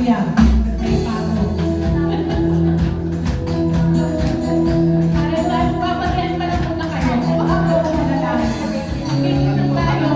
Ayan. May pato. Papatayin pa lang muna kayo. Ako na lang. Dito tayo.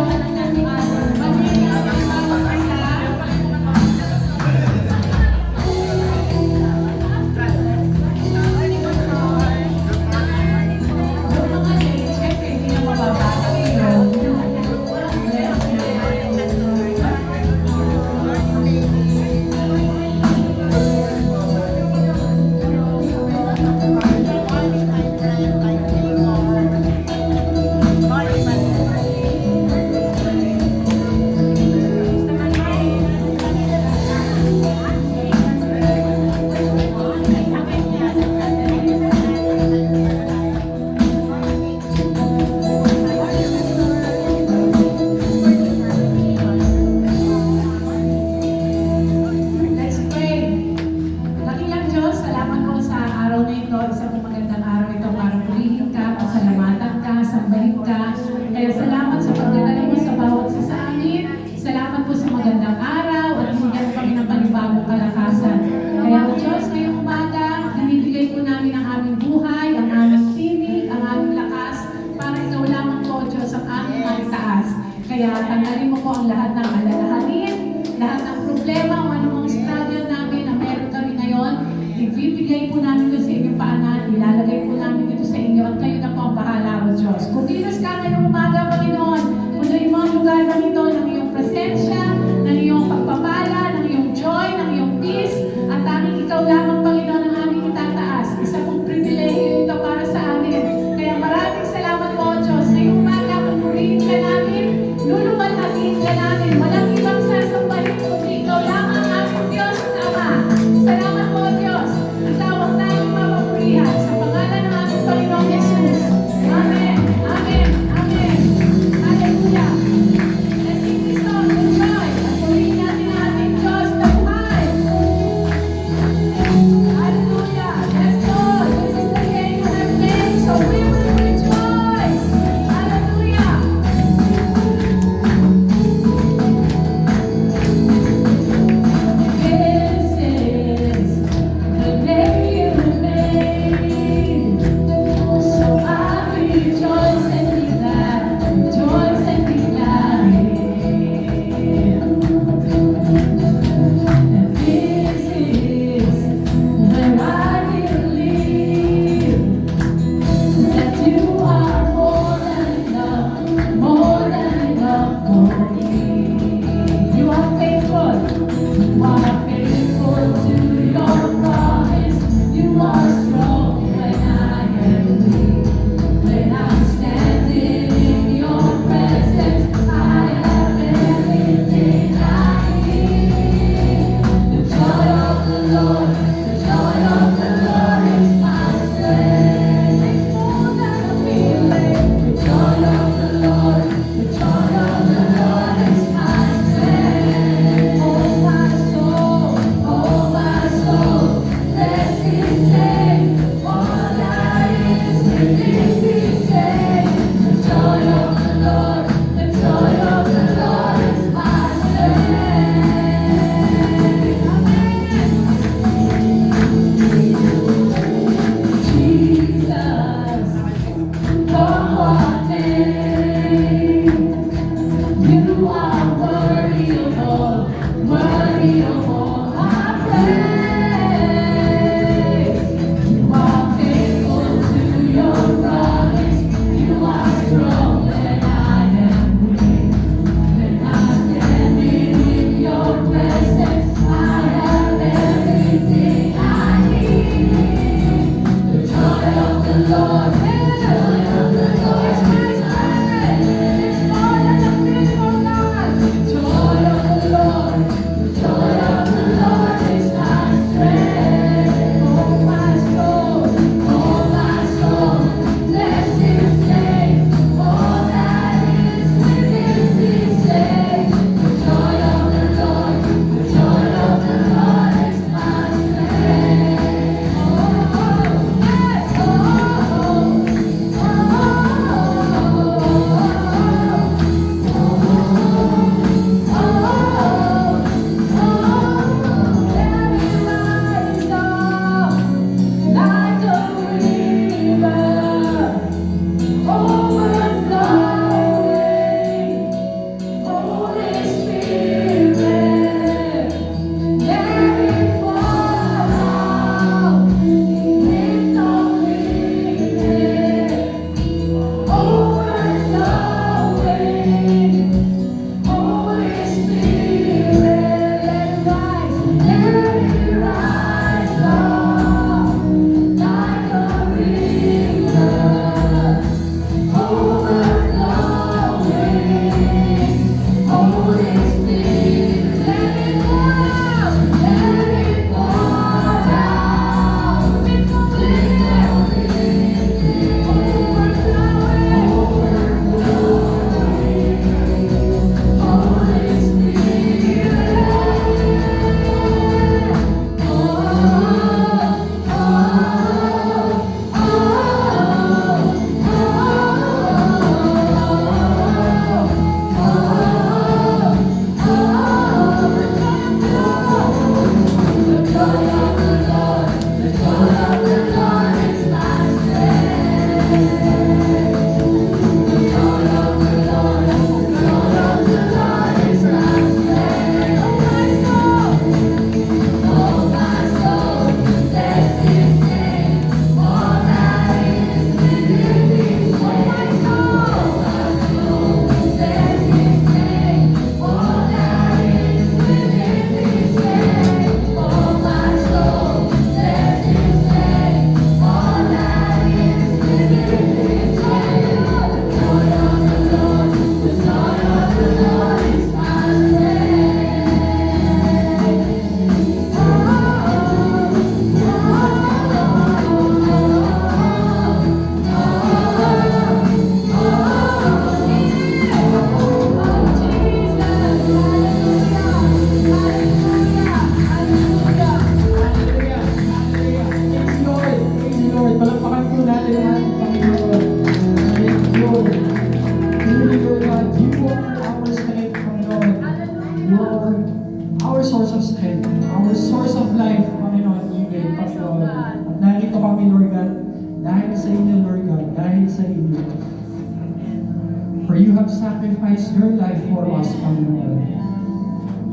you have sacrificed your life for us, Panginoon.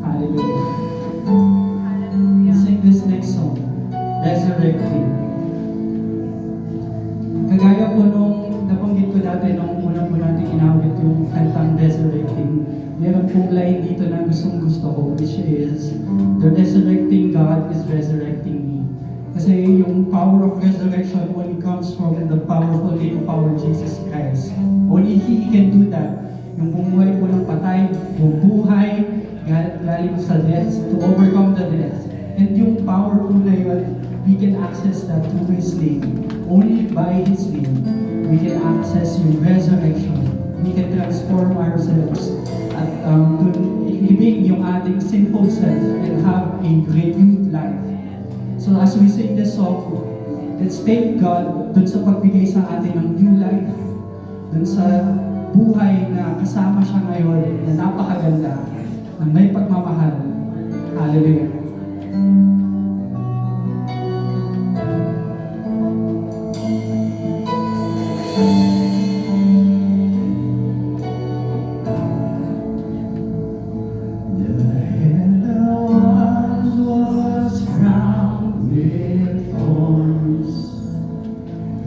Hallelujah. Let's sing this next song, Resurrecting. Kagaya po nung nabanggit ko dati nung unang po natin inawit yung kantang Resurrecting, meron pong line dito na gusto ko, which is, the resurrecting God is resurrecting me. Kasi yung power of resurrection only comes from the powerful name of our Jesus Christ. Only He can do that. Yung bumuhay po ng patay, bumuhay, galing sa death, to overcome the death. And yung power po na yun, we can access that through His name. Only by His name, we can access yung resurrection. We can transform ourselves at living yung ating sinful self and have a renewed life. So as we sing this song, let's thank God dun sa pagbigay sa atin ng new life, dun sa buhay na kasama siya ngayon na napakaganda, na may pagmamahal. Hallelujah.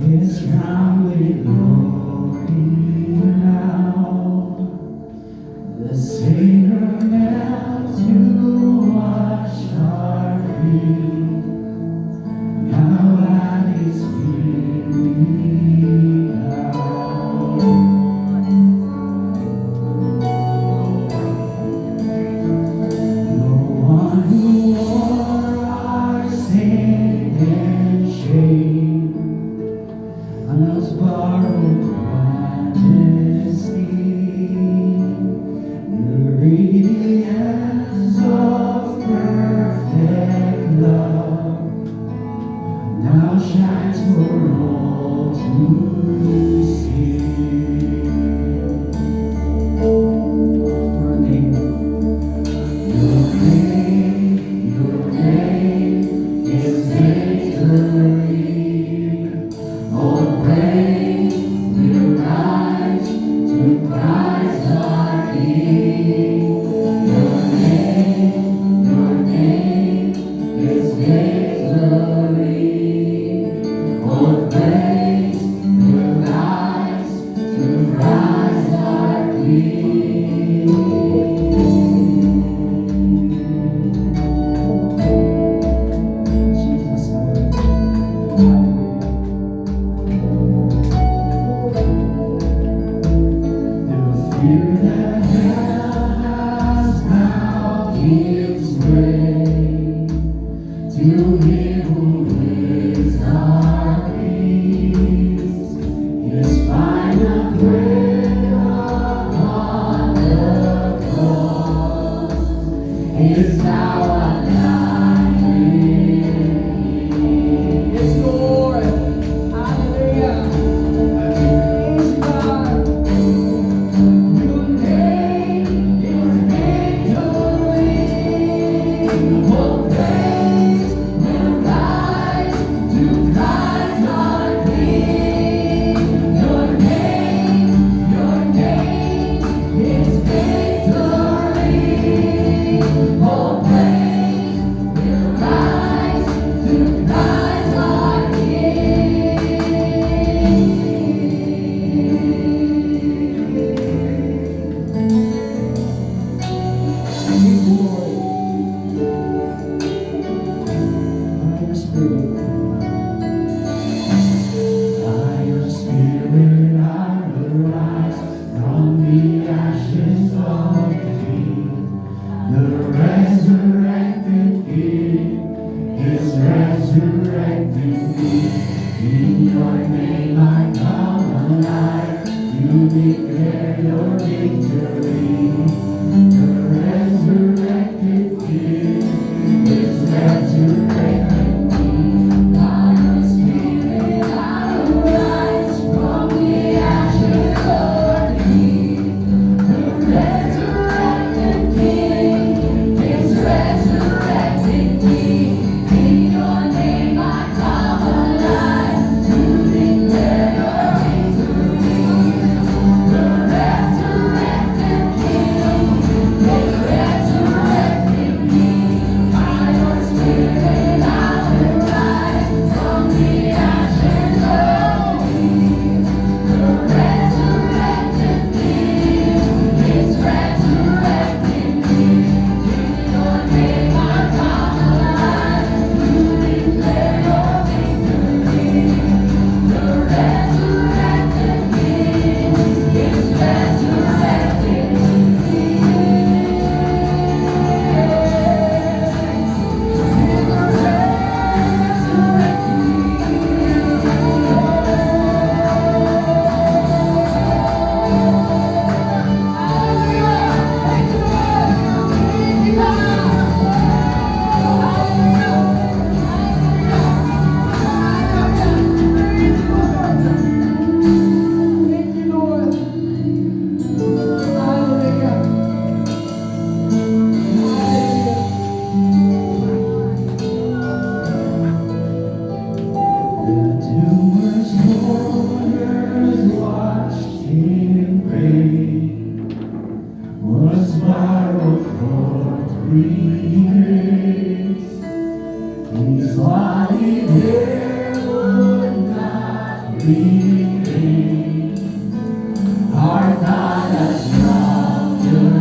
It's crowned with glory now. The Savior knelt to wash our feet. Now at His feet we bow. The one who wore our sin and shame has borrowed majesty, the radiance of perfect love now shines for all to see. Your name is victory. All praise will rise to Christ our King. Your name is victory. All praise will rise to Christ our King. Jesus, Lord. Fear that hell has now gives way to Him who is our peace. His final prayer upon the cross is now alive. Yes, Lord. Hallelujah. Praise God. All praise will rise. everything. Our God has conquered.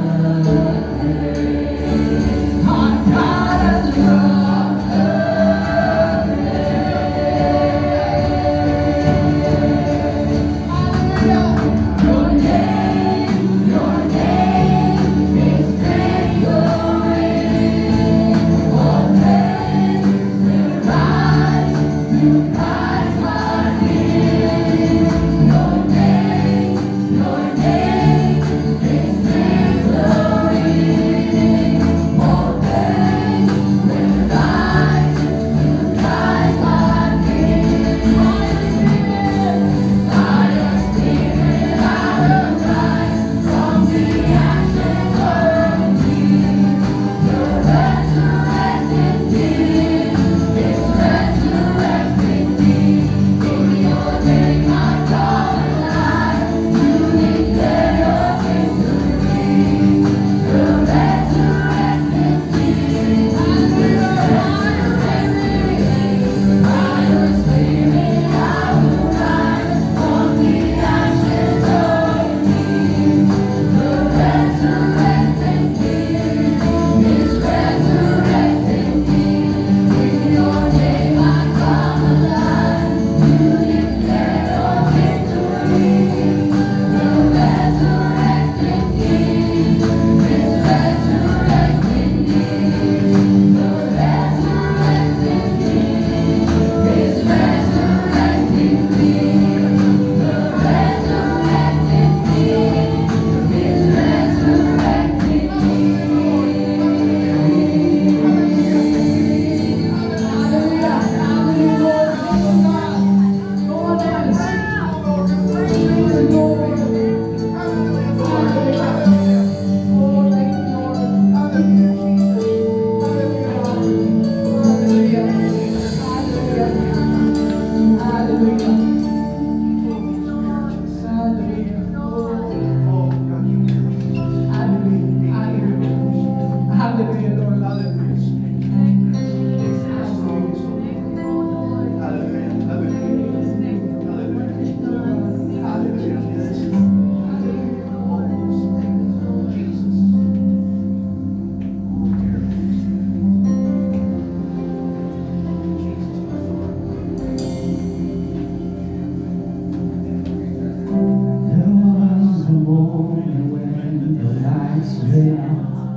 Our God has conquered. Your name is victory. All men will rise to Christ our King. Your name is victory. All men will rise to Christ our King. By your Spirit, I arise from the ashes of me. The resurrected King is resurrecting me. In your name I come alive to declare your victory. The resurrected King is resurrecting me. By your Spirit I will rise from the ashes of me. The resurrected King is resurrecting me. In your name I come alive to declare your victory. The resurrected King is resurrecting me. The resurrected King is resurrecting me. The resurrected King is resurrecting Hallelujah, Lord. There was a moment when the lights went out.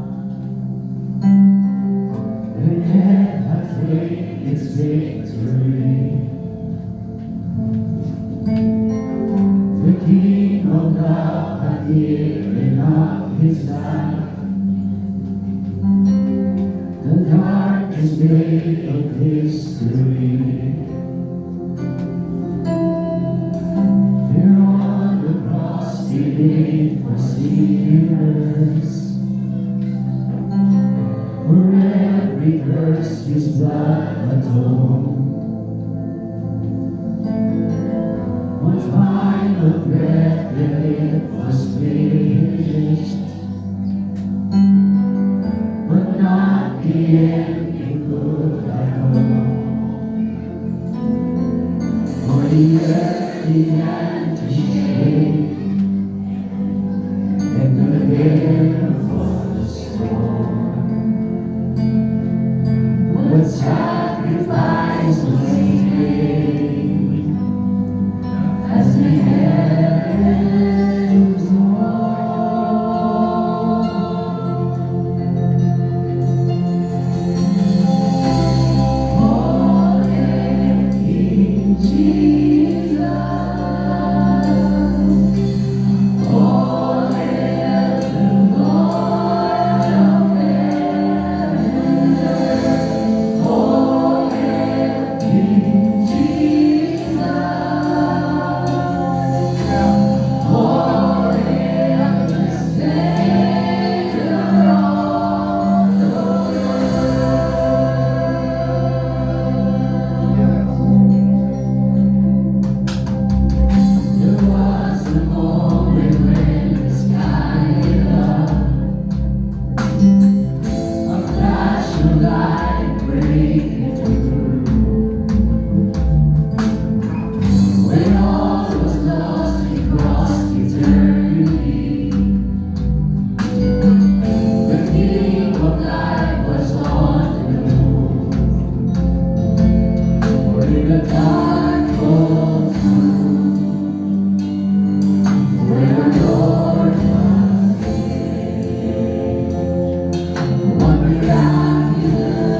The dead have gained its victory. The King of love had given up his life. The darkest day of history. There on the cross he paid for sinners. For every curse his blood atoned. One final breath and it was finished. But not the ending could I know. For the earth began to shake, and the veil was torn. What sacrifice was made as the heavens roar. Oh, King Jesus, oh, hail the Lord of heaven. Oh, the dark falls through. When the Lord was there, what miraculous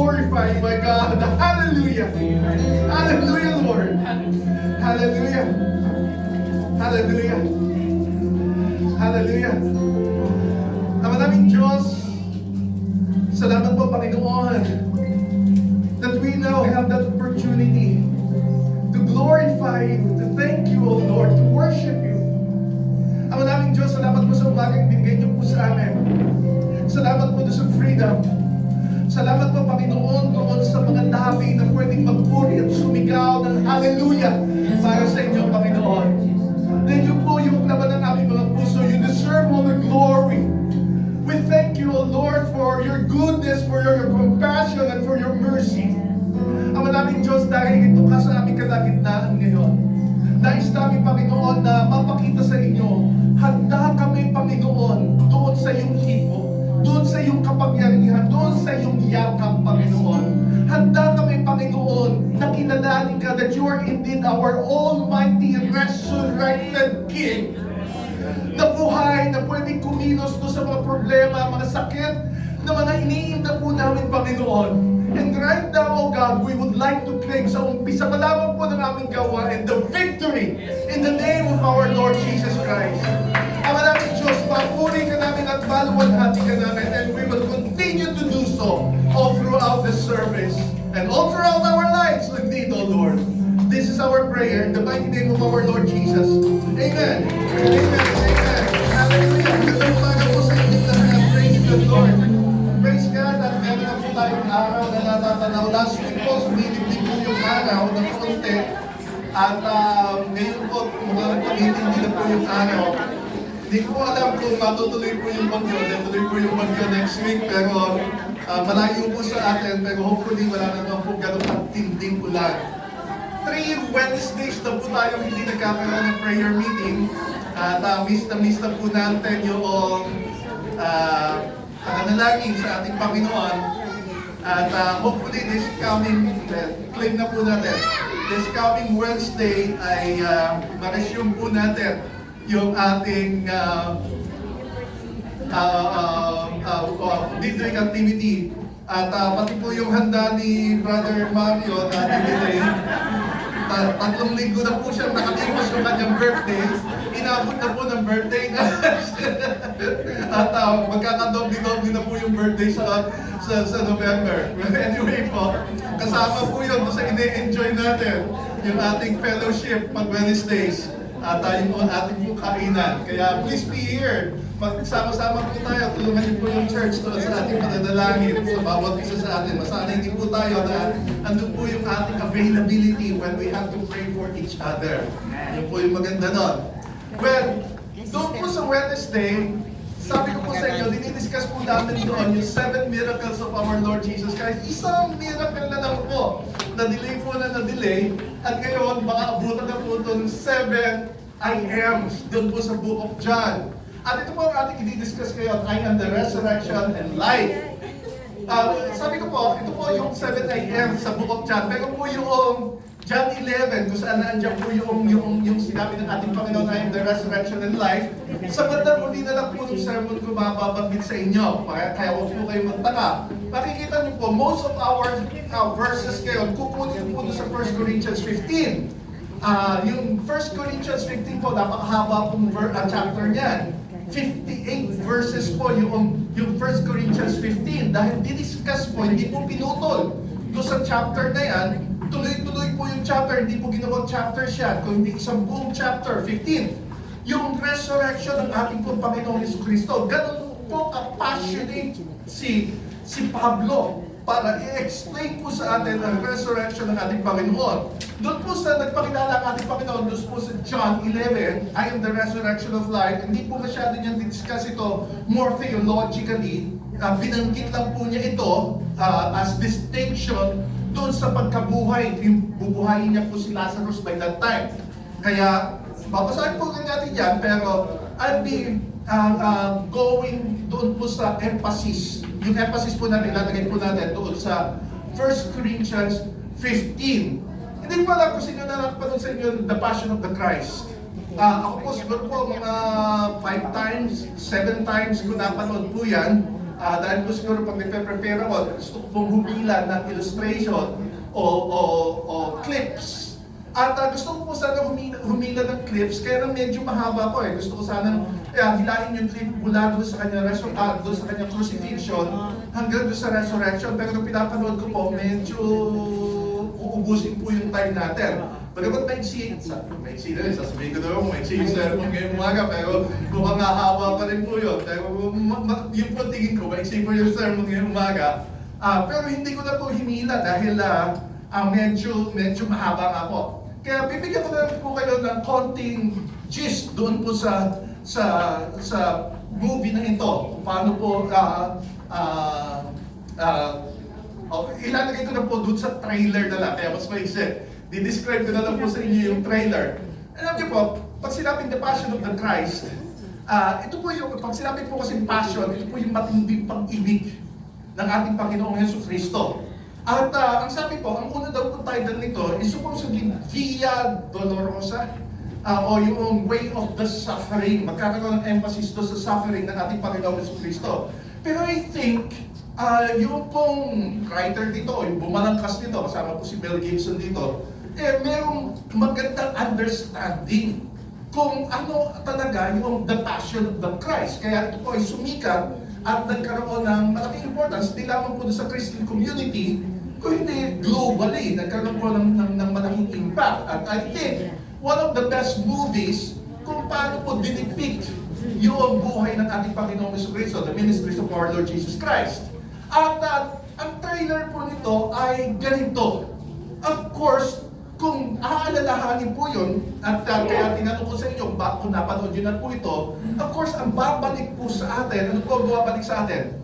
glorified, my God. Hallelujah. Hallelujah, Lord. Hallelujah. Hallelujah. Hallelujah. Ama naming Diyos, salamat po, Panginoon, that we now have that opportunity to glorify you, to thank you, O Lord, to worship you. Ama naming Diyos, salamat po sa umagang binigay niyo po sa amin. Salamat po sa freedom. Salamat po, Panginoon, doon sa mga labi na pwedeng magpuri at sumigaw ng hallelujah para sa inyo, Panginoon. Dahil yun po yung laman ng aming mga puso. You deserve all the glory. We thank you, O Lord, for your goodness, for your compassion, and for your mercy. Ama naming Diyos, dahil ito ka sa aming kalagitnaan ngayon. Nais namin, Panginoon, na mapakita sa inyo, handa kami, Panginoon, doon sa iyong hipo, doon sa iyong kapangyarihan, doon sa iyong yakap, Panginoon. Handa kami, Panginoon, na kilalanin ka that you are indeed our almighty resurrected King. Na buhay, na pwedeng kumilos doon sa mga problema, mga sakit, na mga iniinda po namin, Panginoon. And right now, oh God, we would like to claim sa umpisa pa lamang po ng aming gawain the victory in the name of our Lord Jesus Christ. Ama namin Diyos, papuri ka namin at baluwalhati ka namin, and we will continue to do so all throughout the service and all throughout our lives indeed, O Lord. This is our prayer in the mighty name of our Lord Jesus. Amen. Amen. Amen. Hallelujah. Magandang umaga po sa inyo lahat. Praise the Lord. Praise God. At meron na po tayong araw na natatanaw. Last week po, sumilip din po yung araw ng konti. At ngayon po, mukhang tumitindi na po yung araw. Hindi ko alam kung matutuloy po yung bagyo. Tuloy po yung bagyo next week. Pero malayo po sa atin. Pero hopefully wala naman po ganun pagtinding ulan. 3 Wednesdays na po tayo hindi nagkakaroon ng prayer meeting. At miss na po natin yung pananalangin sa ating Panginoon. At hopefully this coming, claim na po natin, this coming Wednesday ay ma-resume po natin yung ating midweek activity. At pati po yung handa ni Brother Mario na dinilay. 3 linggo na po siya nakalimos yung kanyang birthday. Inabot na po ng birthday na. At magkakadoble-doble na po yung birthday sa November. Anyway po, kasama po yun sa ine-enjoy natin yung ating fellowship pag Wednesdays. At yung ating po kainan. Kaya please be here. Magsama-sama po tayo. Tulungan niyo po yung church doon sa ating pananalangin. Sa bawat isa sa atin. Masanay din po tayo na andun po yung ating availability when we have to pray for each other. Yun po yung maganda nun. Well, doon po sa Wednesday, sabi ko po sa inyo, dinidiscuss po namin doon yung 7 miracles of our Lord Jesus Christ. Isang miracle na lang po. Na-delay po na na-delay. At ngayon, baka abutan na po doon 7 I ams doon po sa Book of John. At ito po ang ating i-discuss ngayon, I am the resurrection and life. Sabi ko po, ito po yung 7 I ams sa Book of John. Pero po yung John 11, kung saan nandiyan po yung sinabi ng ating Panginoon, I am the resurrection and life. Sa bandang uli na lang po ng sermon ko mababanggit sa inyo. Kaya huwag po kayo magtaka. Makikita niyo po, most of our verses ngayon, kukunin po sa 1 Corinthians 15. Yung 1 Corinthians 15 po, napakahaba pong chapter niyan. 58 verses po yung 1 Corinthians 15. Dahil didiscuss po, hindi po pinutol. Doon sa chapter na yan, tuloy-tuloy po yung chapter, hindi po ginawang chapter siya, kundi isang buong chapter, 15. Yung resurrection ng ating pong Panginoong Jesucristo. Ganun po ka-passionate si Pablo para i-explain po sa atin ang resurrection ng ating Panginoon. Doon po sa nagpakilala ang ating Panginoon, doon po sa John 11, I am the resurrection of life. Hindi po masyado niya discuss ito more theologically. Binanggit lang po niya ito as distinction doon sa pagkabuhay. Bubuhayin niya po si Lazarus by that time. Kaya, babasahin po natin yan, pero I'll be going doon po sa emphasis. Yung emphasis po natin, ilalagay po natin doon sa 1 Corinthians 15. Hindi ko alam kung sino na nakapanood sa inyo The Passion of the Christ. Ako po siguro po mga 5 times, 7 times ko napanood po yan. dahil po siguro pag nagpe-prepare ako, gusto ko pong humila ng illustration o clips. At gusto ko po sana humila ng clips, kaya lang medyo mahaba po eh. Gusto ko sana hilahin yung clip mula doon sa kanyang doon sa kanyang crucifixion hanggang doon sa resurrection. Pero nung pinapanood ko po, medyo uubusin po yung time natin. Bagamat maiksi na rin, sasabihin ko na ako, maiksi yung sermon ngayong umaga, pero mukhang hahaba pa rin po yun. Pero yung po tingin ko, maiksi po yung sermon ngayong umaga. Pero hindi ko na po hinila dahil medyo mahaba nga po. Kaya bibigyan ko na po kayo ng konting gist doon po sa movie na ito. Kung paano po ilalagay ko na po doon sa trailer na lang, kaya mas maiksi. Di-describe ko na lang po sa inyo yung trailer. Alam niyo po, pag sinabing The Passion of the Christ, ito po yung, pag sinabing po kasi passion, ito po yung matinding pag-ibig ng ating Panginoong Jesucristo. At ang sabi po, ang una daw po title nito is supposedly Via Dolorosa, o yung way of the suffering. Magkakaroon ng emphasis to sa suffering ng ating Panginoong Jesucristo. Pero I think, yung pong writer dito, yung bumalangkas dito, kasama po si Mel Gibson dito, merong magandang understanding kung ano talaga yung the passion of the Christ. Kaya ito po ay sumikat at nagkaroon ng malaking importance, di lamang po sa Christian community, kung hindi globally, nagkaroon po ng malaking impact. At I think, one of the best movies kung paano po dinipict yung buhay ng ating Panginoong Jesucristo, the ministries of our Lord Jesus Christ. At ang trailer po nito ay ganito. Of course, kung aalalahanin po yun, at kaya tinanong ko sa inyo, kung napanood yun na po ito, of course, ang babalik po sa atin, ano po ang bumabalik sa atin?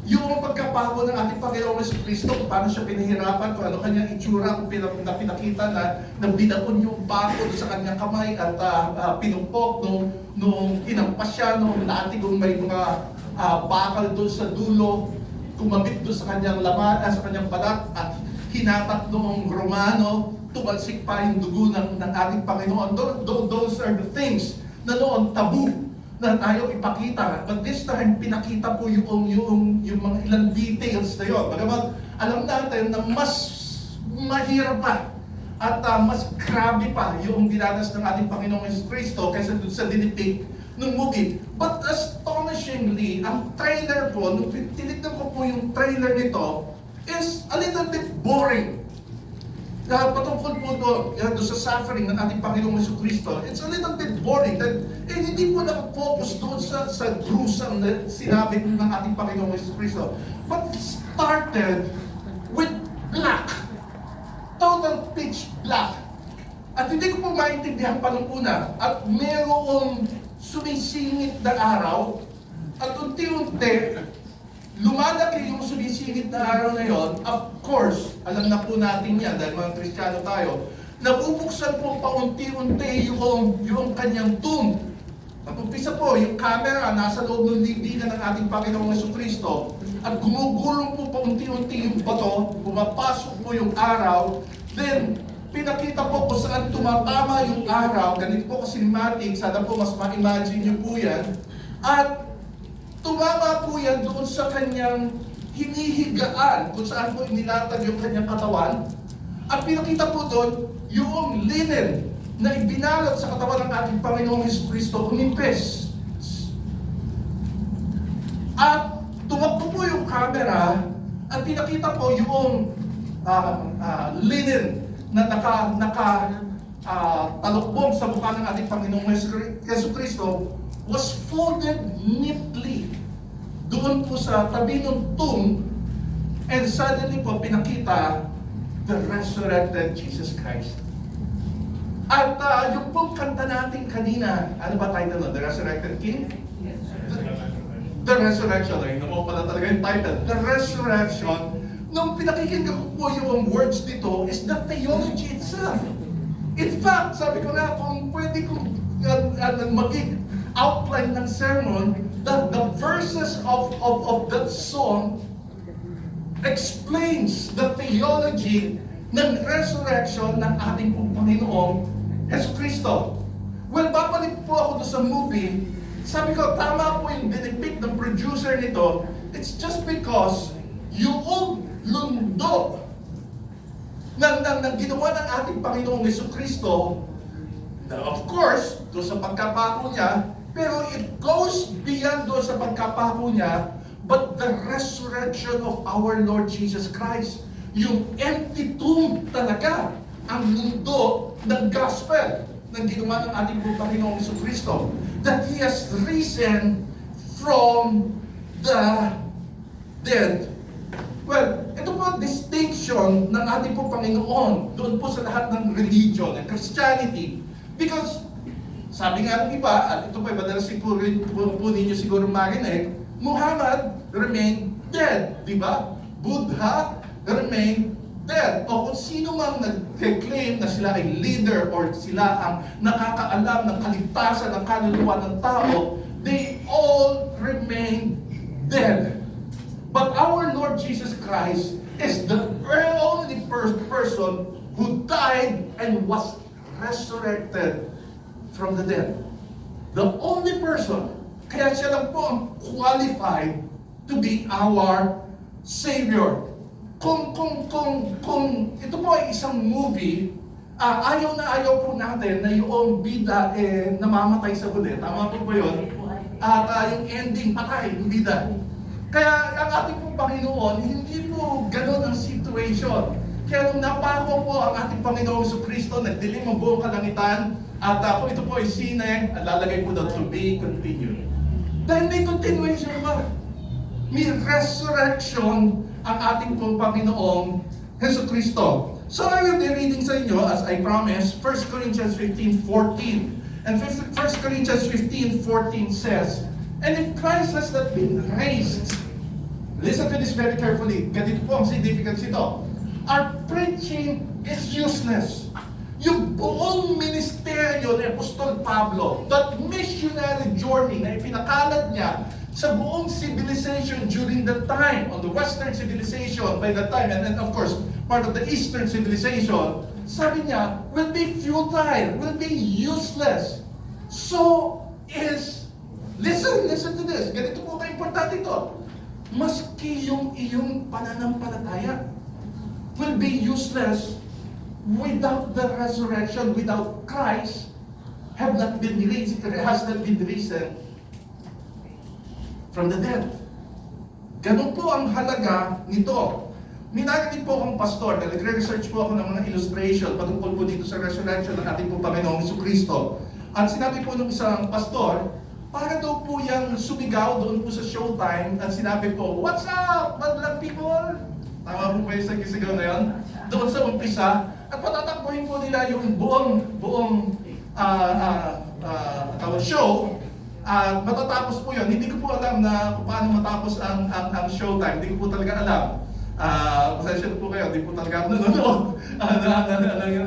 Yung pagkapago ng ating Panginoong Jesucristo, kung paano siya pinahirapan, kung ano kanyang itsura, kung pinakita na binaon yung bago sa kanyang kamay at pinupok nung inampas siya, nung natigong may mga bakal doon sa dulo, tumabit doon sa kanyang laman, sa kanyang balat, at hinatak noong Romano, tumalsik pa yung dugo ng ating Panginoon. Those are the things na noon tabu na tayo ipakita. But this time, pinakita po yung mga ilang details na yun. Bagamat alam natin na mas mahirap pa at mas grabe pa yung dinanas ng ating Panginoong Jesucristo kaysa dun sa dinipict ng movie. But astonishingly, ang trailer po, nung tinignan ko po yung trailer nito, is a little bit boring. Patungkol po doon sa suffering ng ating Panginoong Jesucristo, it's a little bit boring. Hindi po nakafocus doon sa gruesome na sinabi ng ating Panginoong Jesucristo. But it started with black. Total pitch black. At hindi ko po maintindihan pa nung una. At merong sumisingit na araw. At unti-unti, lumalaki yung sumisingit na araw na yon. Of course, alam na po natin yan dahil mga Kristiyano tayo, nabubuksan po paunti-unti yung kanyang tomb. Nag-umpisa po, yung camera nasa loob ng libingan ng ating Panginoong Jesucristo at gumugulong po paunti-unti yung bato, pumapasok po yung araw, then pinakita po kung saan tumatama yung araw, ganito po ka-cinematic, sana po mas ma-imagine nyo po yan, at tumama po yan doon sa kanyang hinihigaan, kung saan po inilatag yung kanyang katawan. At pinakita po doon yung linen na ibinalot sa katawan ng ating Panginoong Jesucristo, umimpes. At tumakbo po yung camera at pinakita po yung linen na talukbong sa mukha ng ating Panginoong Jesucristo was folded neatly doon po sa tabi ng tomb, and suddenly po pinakita the resurrected Jesus Christ. At yung pong kanta natin kanina, ano ba title nun? The Resurrected King? The Resurrection. Ay, naman pala talaga yung title. The Resurrection. Nung pinakikinggan ko po yung words dito is the theology itself. In fact, sabi ko na, kung pwede kong maging outline ng sermon, the verses of that song explains the theology ng resurrection ng ating Panginoong Jesucristo. Well, babalik po ako doon sa movie. Sabi ko, tama po yung dinipict ng producer nito It's just because yung lundo ng ginawa ng ating Panginoong Jesucristo, na of course, doon sa pagkapako niya, pero it goes beyond doon sa pagkapako niya, but the resurrection of our Lord Jesus Christ. Yung empty tomb talaga, ang mundo ng gospel ng ginawa ng ating Panginoong Jesucristo, that He has risen from the dead. Well, ito po ang distinction ng ating po Panginoon doon po sa lahat ng religion and Christianity. Because, sabi nga ng iba, at ito po ay madalas po ninyo siguro marinig, Muhammad remained dead, di ba? Buddha remained dead. O kung sino mang nag-claim na sila ay leader or sila ang nakakaalam ng kaligtasan ng kaluluwa ng tao, they all remain dead. But our Lord Jesus Christ is the only person who died and was resurrected from the dead. The only person. Kaya siya lang po ang qualified to be our Savior. Kung ito po ay isang movie, ayaw na ayaw po natin na yung bida namamatay sa huli. Tama po ba yun? At yung ending, patay, yung bida. Kaya ang ating pong Panginoon, hindi po ganun ang situation. Kaya nung napako po ang ating Panginoong Jesucristo, nagdilim ang buong kalangitan, at kung ito po ay sine, at lalagay po daw to be continued. Dahil may continuation ba? May resurrection ang ating pong Panginoong Jesucristo. So I will be reading sa inyo, as I promised, 1 Corinthians 15:14. And 1 Corinthians 15:14 says, and if Christ has not been raised, listen to this very carefully, ganito po ang significance ito. Our preaching is useless. Yung buong ministeryo ni Apostol Pablo, that missionary journey na ipinakalat niya sa buong civilization during that time, on the Western civilization by that time, and of course, part of the Eastern civilization, sabi niya, will be futile, will be useless. So is, listen to this, ganito po ka-importante ito. Maski yung iyong pananampalataya will be useless without the resurrection, without Christ, has not been risen from the dead. Ganun po ang halaga nito. Minagaling po akong pastor, nagre-research po ako ng mga illustration patungkol po dito sa resurrection ng ating po Panginoong Jesucristo. At sinabi po ng isang pastor, para daw po yung sumigaw doon po sa showtime at sinabi po, what's up, madlang people? Tama po ba yung sigaw na yun? Doon sa umpisa, at patatakbuhin po nila yung buong show. At matatapos po yun. Hindi ko po alam na kung paano matapos ang showtime. Hindi ko po talaga alam. Pasensya po kayo, hindi po talaga ako nanonood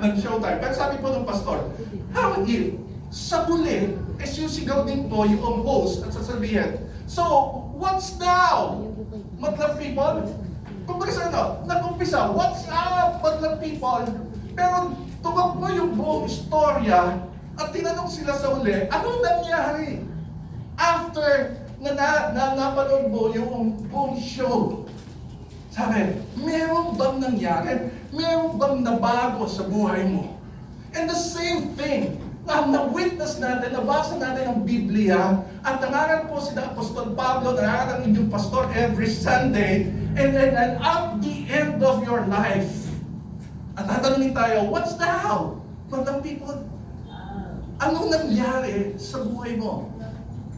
ng showtime. Pero sabi po ng pastor, how if sa huli, sigaw din po yung host at sasabihin, so, what's now? Madlang people? Kung ba sa nag-umpisa, what's up, madlang people? Pero tumakbo yung buong istorya at tinanong sila sa huli, anong nangyari? After na napanood mo yung buong show, sabi, meron bang nangyari? Meron bang nabago sa buhay mo? And the same thing, na-witness natin, nabasa natin ang Biblia, at nangaral po si Apostol Pablo, nangaral ang inyong pastor every Sunday, and at the end of your life, at tatanungin tayo, what's now? Madam people, anong nangyari sa buhay mo?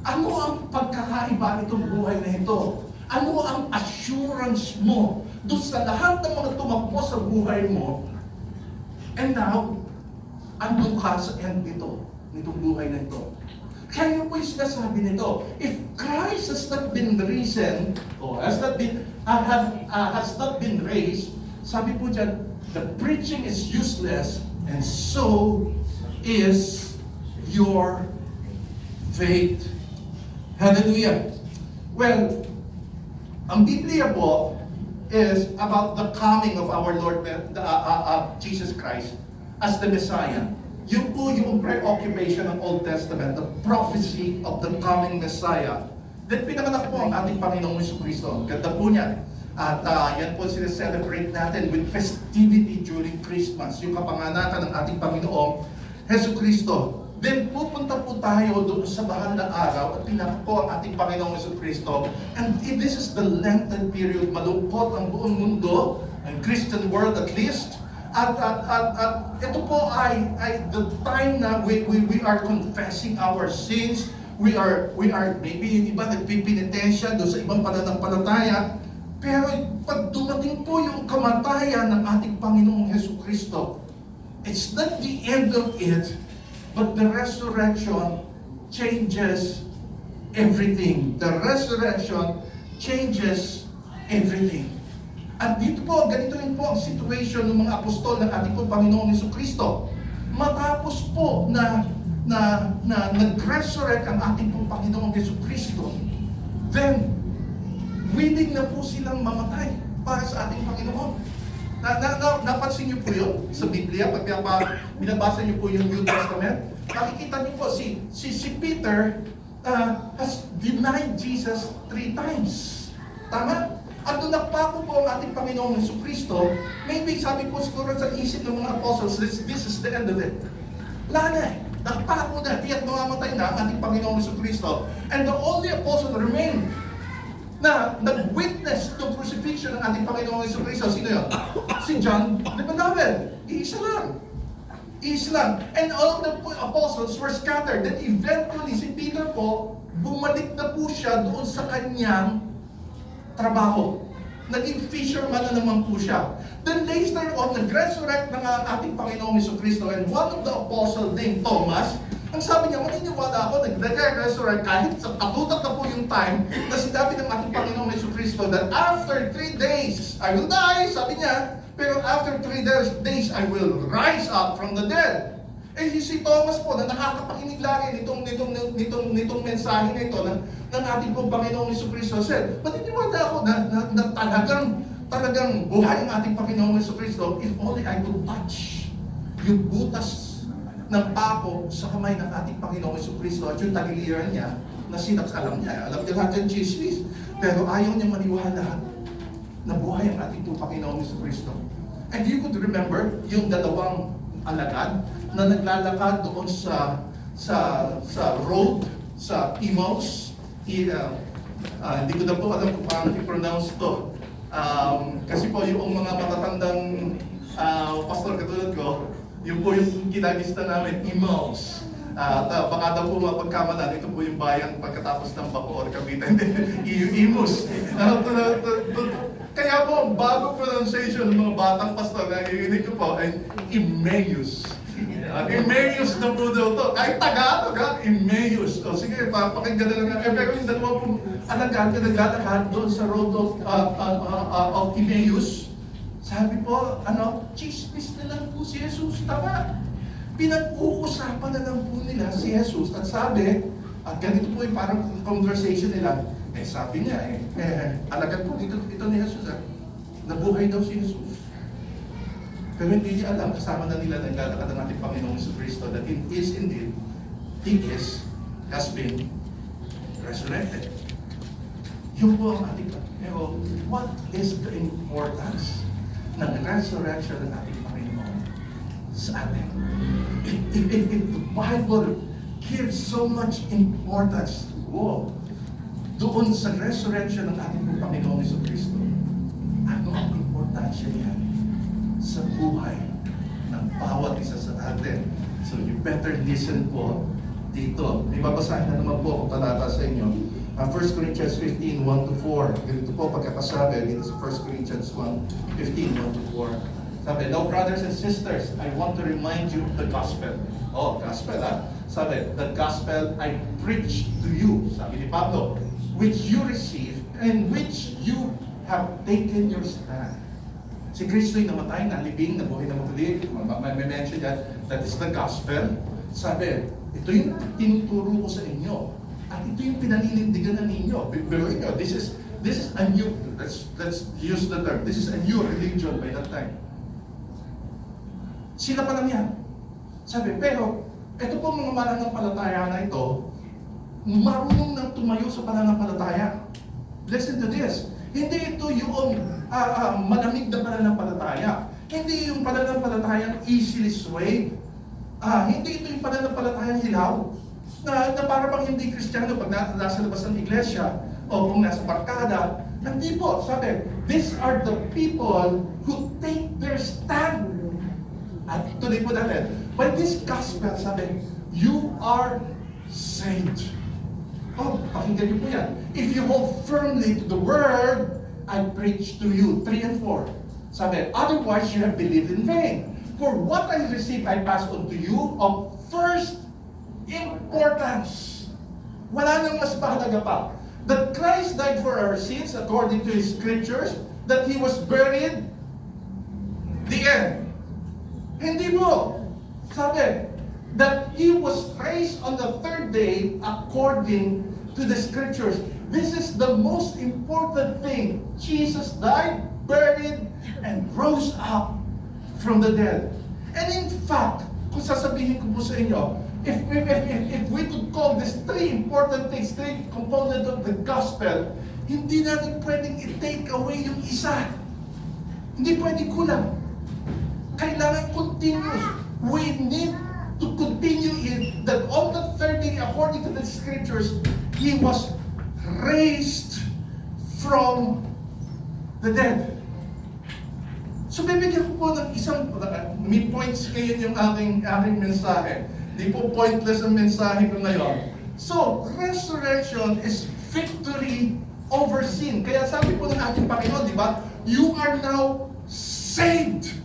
Ano ang pagkakaiba nitong buhay na ito? Ano ang assurance mo doon sa lahat ng mga tumakbo sa buhay mo? And now, andun ka sa end nitong buhay na ito. Kaya yung po yung sinasabi nito, if Christ has not been risen, or has not been raised, sabi po dyan, the preaching is useless, and so is your faith. Hallelujah. Well, ang Biblia po is about the coming of our Lord Jesus Christ as the Messiah. Yung po yung preoccupation ng Old Testament, the prophecy of the coming Messiah. Then pinanganak po ang ating Panginoong Jesucristo. Ganda po niya. At yan po sineselebrate natin with festivity during Christmas, yung kapanganakan ng ating Panginoong Jesucristo. Then pupunta po tayo doon sa mahal na araw at pinanganak po ang ating Panginoong Jesucristo. And this is the Lenten period, malungkot ang buong mundo, ang Christian world at least. At ito po ay the time na we are confessing our sins. We are maybe yung iba nagpipinitensya doon sa ibang pananampalataya. Pero pag dumating po yung kamatayan ng ating Panginoong Jesucristo, it's not the end of it, but the resurrection changes everything. The resurrection changes everything. At dito po, ganito rin po ang situation ng mga apostol ng ating Panginoong Jesucristo. Matapos po na nag-resurrect ang ating Panginoong Jesucristo, then willing na po silang mamatay para sa ating Panginoon. Napansin niyo po yun sa Biblia, pag binabasa niyo po yung New Testament, makikita niyo po si Peter has denied Jesus 3 times. Tama? At doon nagpako po ang ating Panginoong Jesucristo, maybe sabi po siguro sa isip ng mga apostles, this is the end of it. Wala na eh. Nagpako na, tiyak mamamatay na ang ating Panginoong Jesucristo. And the only apostle remained na nag-witness ng crucifixion ng ating Panginoong Jesucristo. Sino yun? Si John the Beloved. Iisa lang. Iisa lang. And all of the apostles were scattered. Then eventually, si Peter po, bumalik na po siya doon sa kanyang trabaho. Naging fisherman na naman po siya. Then later on, nag-resurrect ng ating Panginoong Jesucristo, and one of the apostles named Thomas, ang sabi niya, maniniwala ako, nag-resurrect kahit sa katutak na po yung time na sinabi ng ating Panginoong Jesucristo that after 3 days, I will die, sabi niya, pero after 3 days, I will rise up from the dead. Eh si Thomas po na nakakapakinig lagi nitong mensahe na ito ng ating pong Panginoong Jesucristo said, maniniwala ako na talagang buhay ang ating Panginoong Jesucristo if only I could touch yung butas ng pako sa kamay ng ating Panginoong Jesucristo at yung tagiliran niya na alam niya lahat yung chismis. Pero ayaw niya maniwala na buhay ang ating Panginoong Jesucristo. And you could remember yung dalawang alagad na naglalakad doon sa road, sa Emmaus. Hindi ko na po alam kung paano i-pronounce to. Kasi po yung mga matatandang pastor katulad ko, yun po yung kinagista namin, Emmaus. Baka daw po mapagkamalan, ito po yung bayan pagkatapos ng Bacoor, Cavite, Emmaus. Kaya po, ang bagong pronunciation ng mga batang pastor na iinig ko po ay Emmaus. Emmaus na po daw to. Kahit Tagalog ha, Emmaus. O sige, pakinggan na lang nga. Pero yung dalawa pong alagad na naglalakad doon sa road of Emmaus, sabi po, chismis na lang po si Jesus. Tama. Pinag-uusapan na lang po nila si Jesus. At sabi, at ganito po yung parang conversation nila, sabi niya alagad po ito ni Jesus nabuhay daw si Jesus. Pero hindi niya alam, kasama na nila naglalakad ng ating Panginoong Jesucristo that it is indeed, has been resurrected. Yun po ang ating pero what is the importance ng resurrection ng ating Panginoon sa atin? If the Bible gives so much importance doon sa resurrection ng ating Panginoong Jesucristo, ano ang importansya niya sa buhay ng bawat isa sa atin? So you better listen po dito. May babasahin na naman po ako talata sa inyo. 1 Corinthians 15, 1-4. Ganito po pagkakasabi. Dito sa 1 Corinthians 15, 1-4. Sabi, now brothers and sisters, I want to remind you of the gospel. Gospel ha? Sabi, the gospel I preached to you, sabi ni Pablo, which you received and which you have taken your stand. Si Kristo'y namatay, nalibing, nabuhay na muli. May mention that is the gospel. Sabi, ito yung tinuturo ko sa inyo. At ito yung pinaninindigan na ninyo. Pero this is a new, let's use the term, this is a new religion by that time. Sila pa lang yan. Sabi, pero, ito po mga mananampalataya na ito, marunong nang tumayo sa pananampalataya. Listen to this. Hindi ito yung malamig na pananampalataya. Hindi yung pananampalatayang easily swayed. Hindi ito yung pananampalatayang hilaw. Na para bang hindi Kristiyano pag nasa labas ng iglesia o kung nasa barkada. Hindi po, sabi, these are the people who take their stand. At tuloy po natin, by this gospel, sabi, you are saved. Oh, pakinggan niyo po yan. If you hold firmly to the word I preach to you, 3 and 4. Sabi, otherwise you have believed in vain. For what I received, I pass on to you of first importance. Wala nang mas mahalaga pa. That Christ died for our sins according to His scriptures, that He was buried, the end. Hindi mo. Sabi, that He was raised on the third day according to the scriptures. This is the most important thing. Jesus died, buried, and rose up from the dead. And in fact, kung sasabihin ko po sa inyo, if we could call these 3 important things, 3 components of the gospel, hindi natin pwedeng i-take away yung isa. Hindi pwedeng kulang. Kailangan continuous. We need to continue in that on the third day, according to the scriptures, He was raised from the dead. So bibigyan ko po ng isang, may points ngayon yung aking mensahe. Di po pointless ang mensahe ko ngayon. So, resurrection is victory over sin. Kaya sabi po ng ating Panginoon, di ba? You are now saved.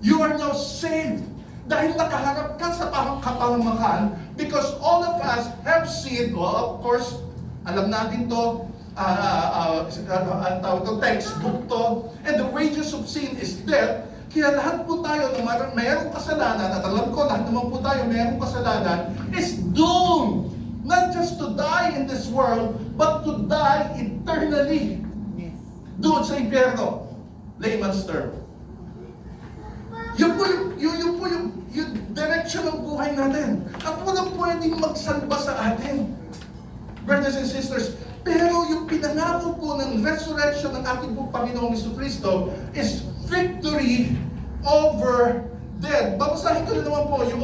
You are now saved. Dahil nakaharap ka sa kapahamakan, because all of us have sinned. Well, of course, alam natin to, ang tawag to, textbook to, and the wages of sin is death. Kaya lahat po tayo na mayroong kasalanan, at alam ko lahat naman po tayo mayroong kasalanan, is doomed not just to die in this world, but to die eternally. Doon sa impyerno. Layman's term. Yun po yung direction ng buhay natin. At walang pwedeng magsalba sa atin. Brothers and sisters, pero yung pinangako po ng resurrection ng ating pong Panginoong Jesucristo is victory over death. Babasahin ko na naman po yung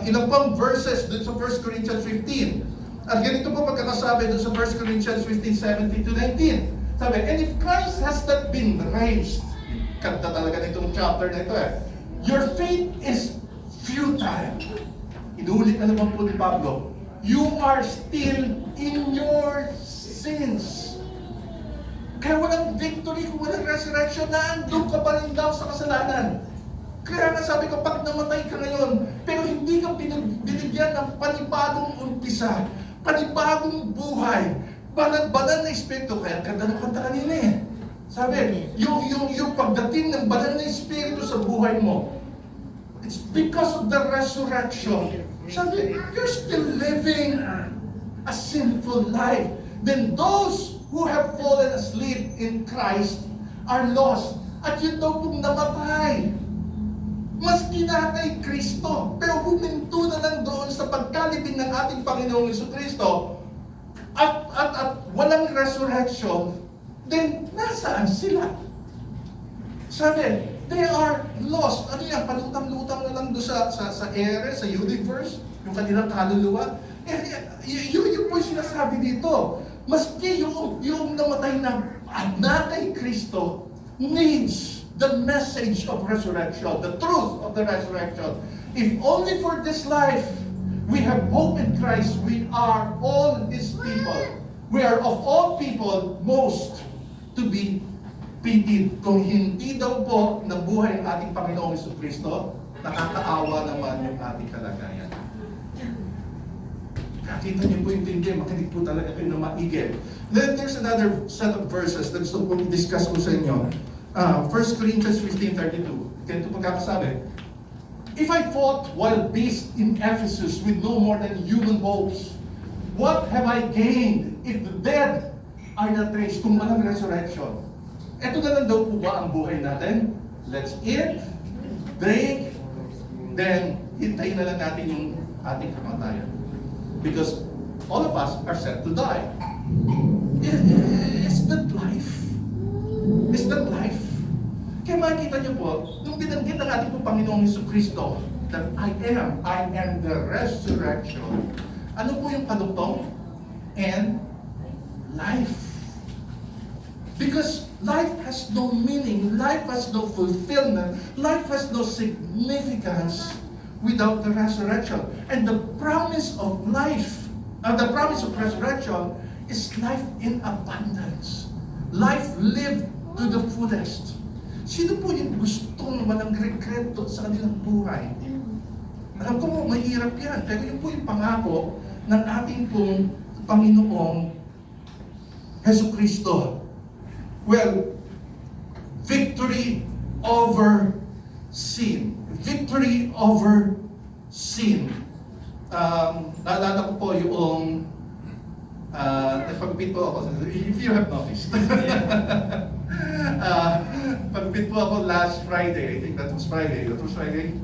ilang pang verses dun sa 1 Corinthians 15. At ganito po pagkakasabi dun sa 1 Corinthians 15, 17 to 19. Sabi, and if Christ has not been raised, kanta talaga nitong chapter na ito your faith is futile. Inuulit na naman po ni Pablo, you are still in your sins. Kaya walang victory kung walang resurrection, naandun ka pa rin daw sa kasalanan. Kaya nga sabi ko, pag namatay ka ngayon, pero hindi ka binigyan ng panibagong umpisa, panibagong buhay, banal na Espiritu, kaya ganda ng kanta kanina Sabi, yung pagdating ng banal na Espiritu sa buhay mo, it's because of the resurrection. Sabi, you're still living a sinful life. Then those who have fallen asleep in Christ are lost. At yun daw pong namatay. Maski na kay Kristo, pero huminto na lang doon sa pagkalibing ng ating Panginoong Jesucristo at walang resurrection, then nasaan sila? Sabi, they are lost. Ano yan? Palutang-lutang na lang doon sa ere, sa universe, yung kanilang kaluluwa. Yun po yung sinasabi dito. Maski yung namatay na kay Kristo needs the message of resurrection, the truth of the resurrection. If only for this life we have hope in Christ, we are all His people. We are of all people most to be pitied. Kung hindi daw po nabuhay ang ating Panginoong Jesucristo, nakakaawa naman yung ating kalagayan. Nakita niyo po yung tindi, makinig po talaga kayo na maigil. Then there's another set of verses na gusto kong i-discuss ko sa inyo. 1 Corinthians 15:32. Ganito pagkakasabi, if I fought wild beasts in Ephesus with no more than human hopes, what have I gained if the dead are not raised? Kung walang resurrection. Ito na lang daw po ba ang buhay natin? Let's eat, drink, then hintayin na lang natin yung ating kamatayan. Because all of us are set to die. Is that life? Is that life? Kaya makikita niyo po, nung binanggit ng ating po Panginoong Jesucristo, that I am the resurrection. Ano po yung kadugtong? And life. Because life has no meaning, life has no fulfillment, life has no significance without the resurrection. And the promise of life, the promise of resurrection is life in abundance. Life lived to the fullest. Sino po yung gustong walang regreto sa kanilang buhay? Alam ko mo, mahirap yan. Pero yun po yung pangako ng ating pong Panginoong Jesucristo. Well, victory over sin. Victory over sin. Naalala ko po yung nagpagpit po ako, if you have noticed. Pagpit po ako last Friday, I think that was Friday. Grocery.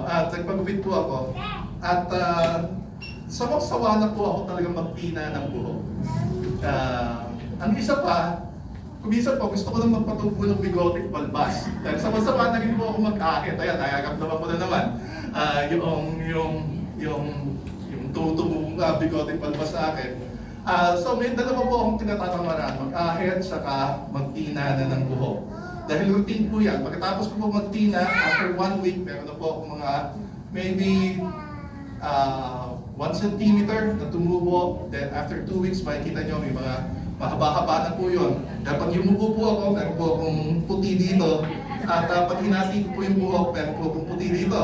At nagpagpit po ako. At sawang-sawa na po ako talagang magpina ng buhok. Ang isa pa, kuminsan po, gusto ko lang magpatubo ng bigote balbas. Dahil sama-sama na rin po ako mag-ahit. Ayan, nakakamdaman ko na naman. Yung tutubong bigote balbas sa akin. So may dalawa po akong tinatatamaran, mag-ahit, saka magtina na ng buhok. Dahil routine po yan. Pagkatapos ko po magtina, after 1 week, meron na po akong mga maybe 1 centimeter na tumubo. Then after 2 weeks, makikita nyo may mga mahaba-haba na po yun. Dapat yumuko po ako, meron po akong puti dito. At pag hinati ko po yung buhok, meron po akong puti dito.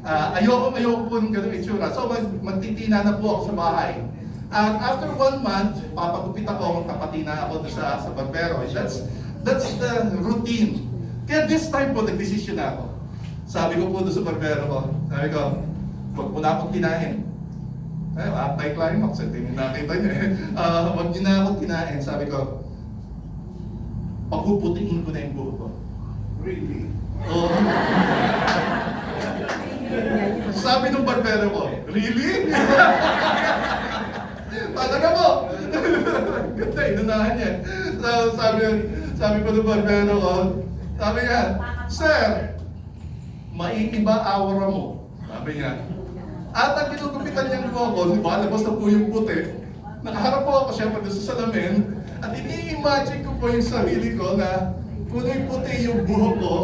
Ayoko po ng ganung itsura. So magtitina na po ako sa bahay. At after 1 month, papagupit ako, magpapatina ako sa barbero. That's the routine. Kaya this time po, nag-decision na ako. Sabi ko po doon sa barbero ko, sabi ko, huwag mo na akong tinahin. Anti-climax, hindi nakita niyo eh. Huwag niyo na akong tinahin. Sabi ko, papuputiin ko na yung buhok ko. Really? Oo. Sabi ng barbero ko, really? Talaga po! Ganda, inunahan niya. So, sabi ko ng barbero ko, sabi niya, Sir, maiiba aura mo. Sabi niya. At ang kinukupitan niyang po ako, labas na po yung puti. Nakaharap po ako siyempre doon sa salamin. At ini-imagine ko po yung sarili ko na punoy-puti yung buhok ko.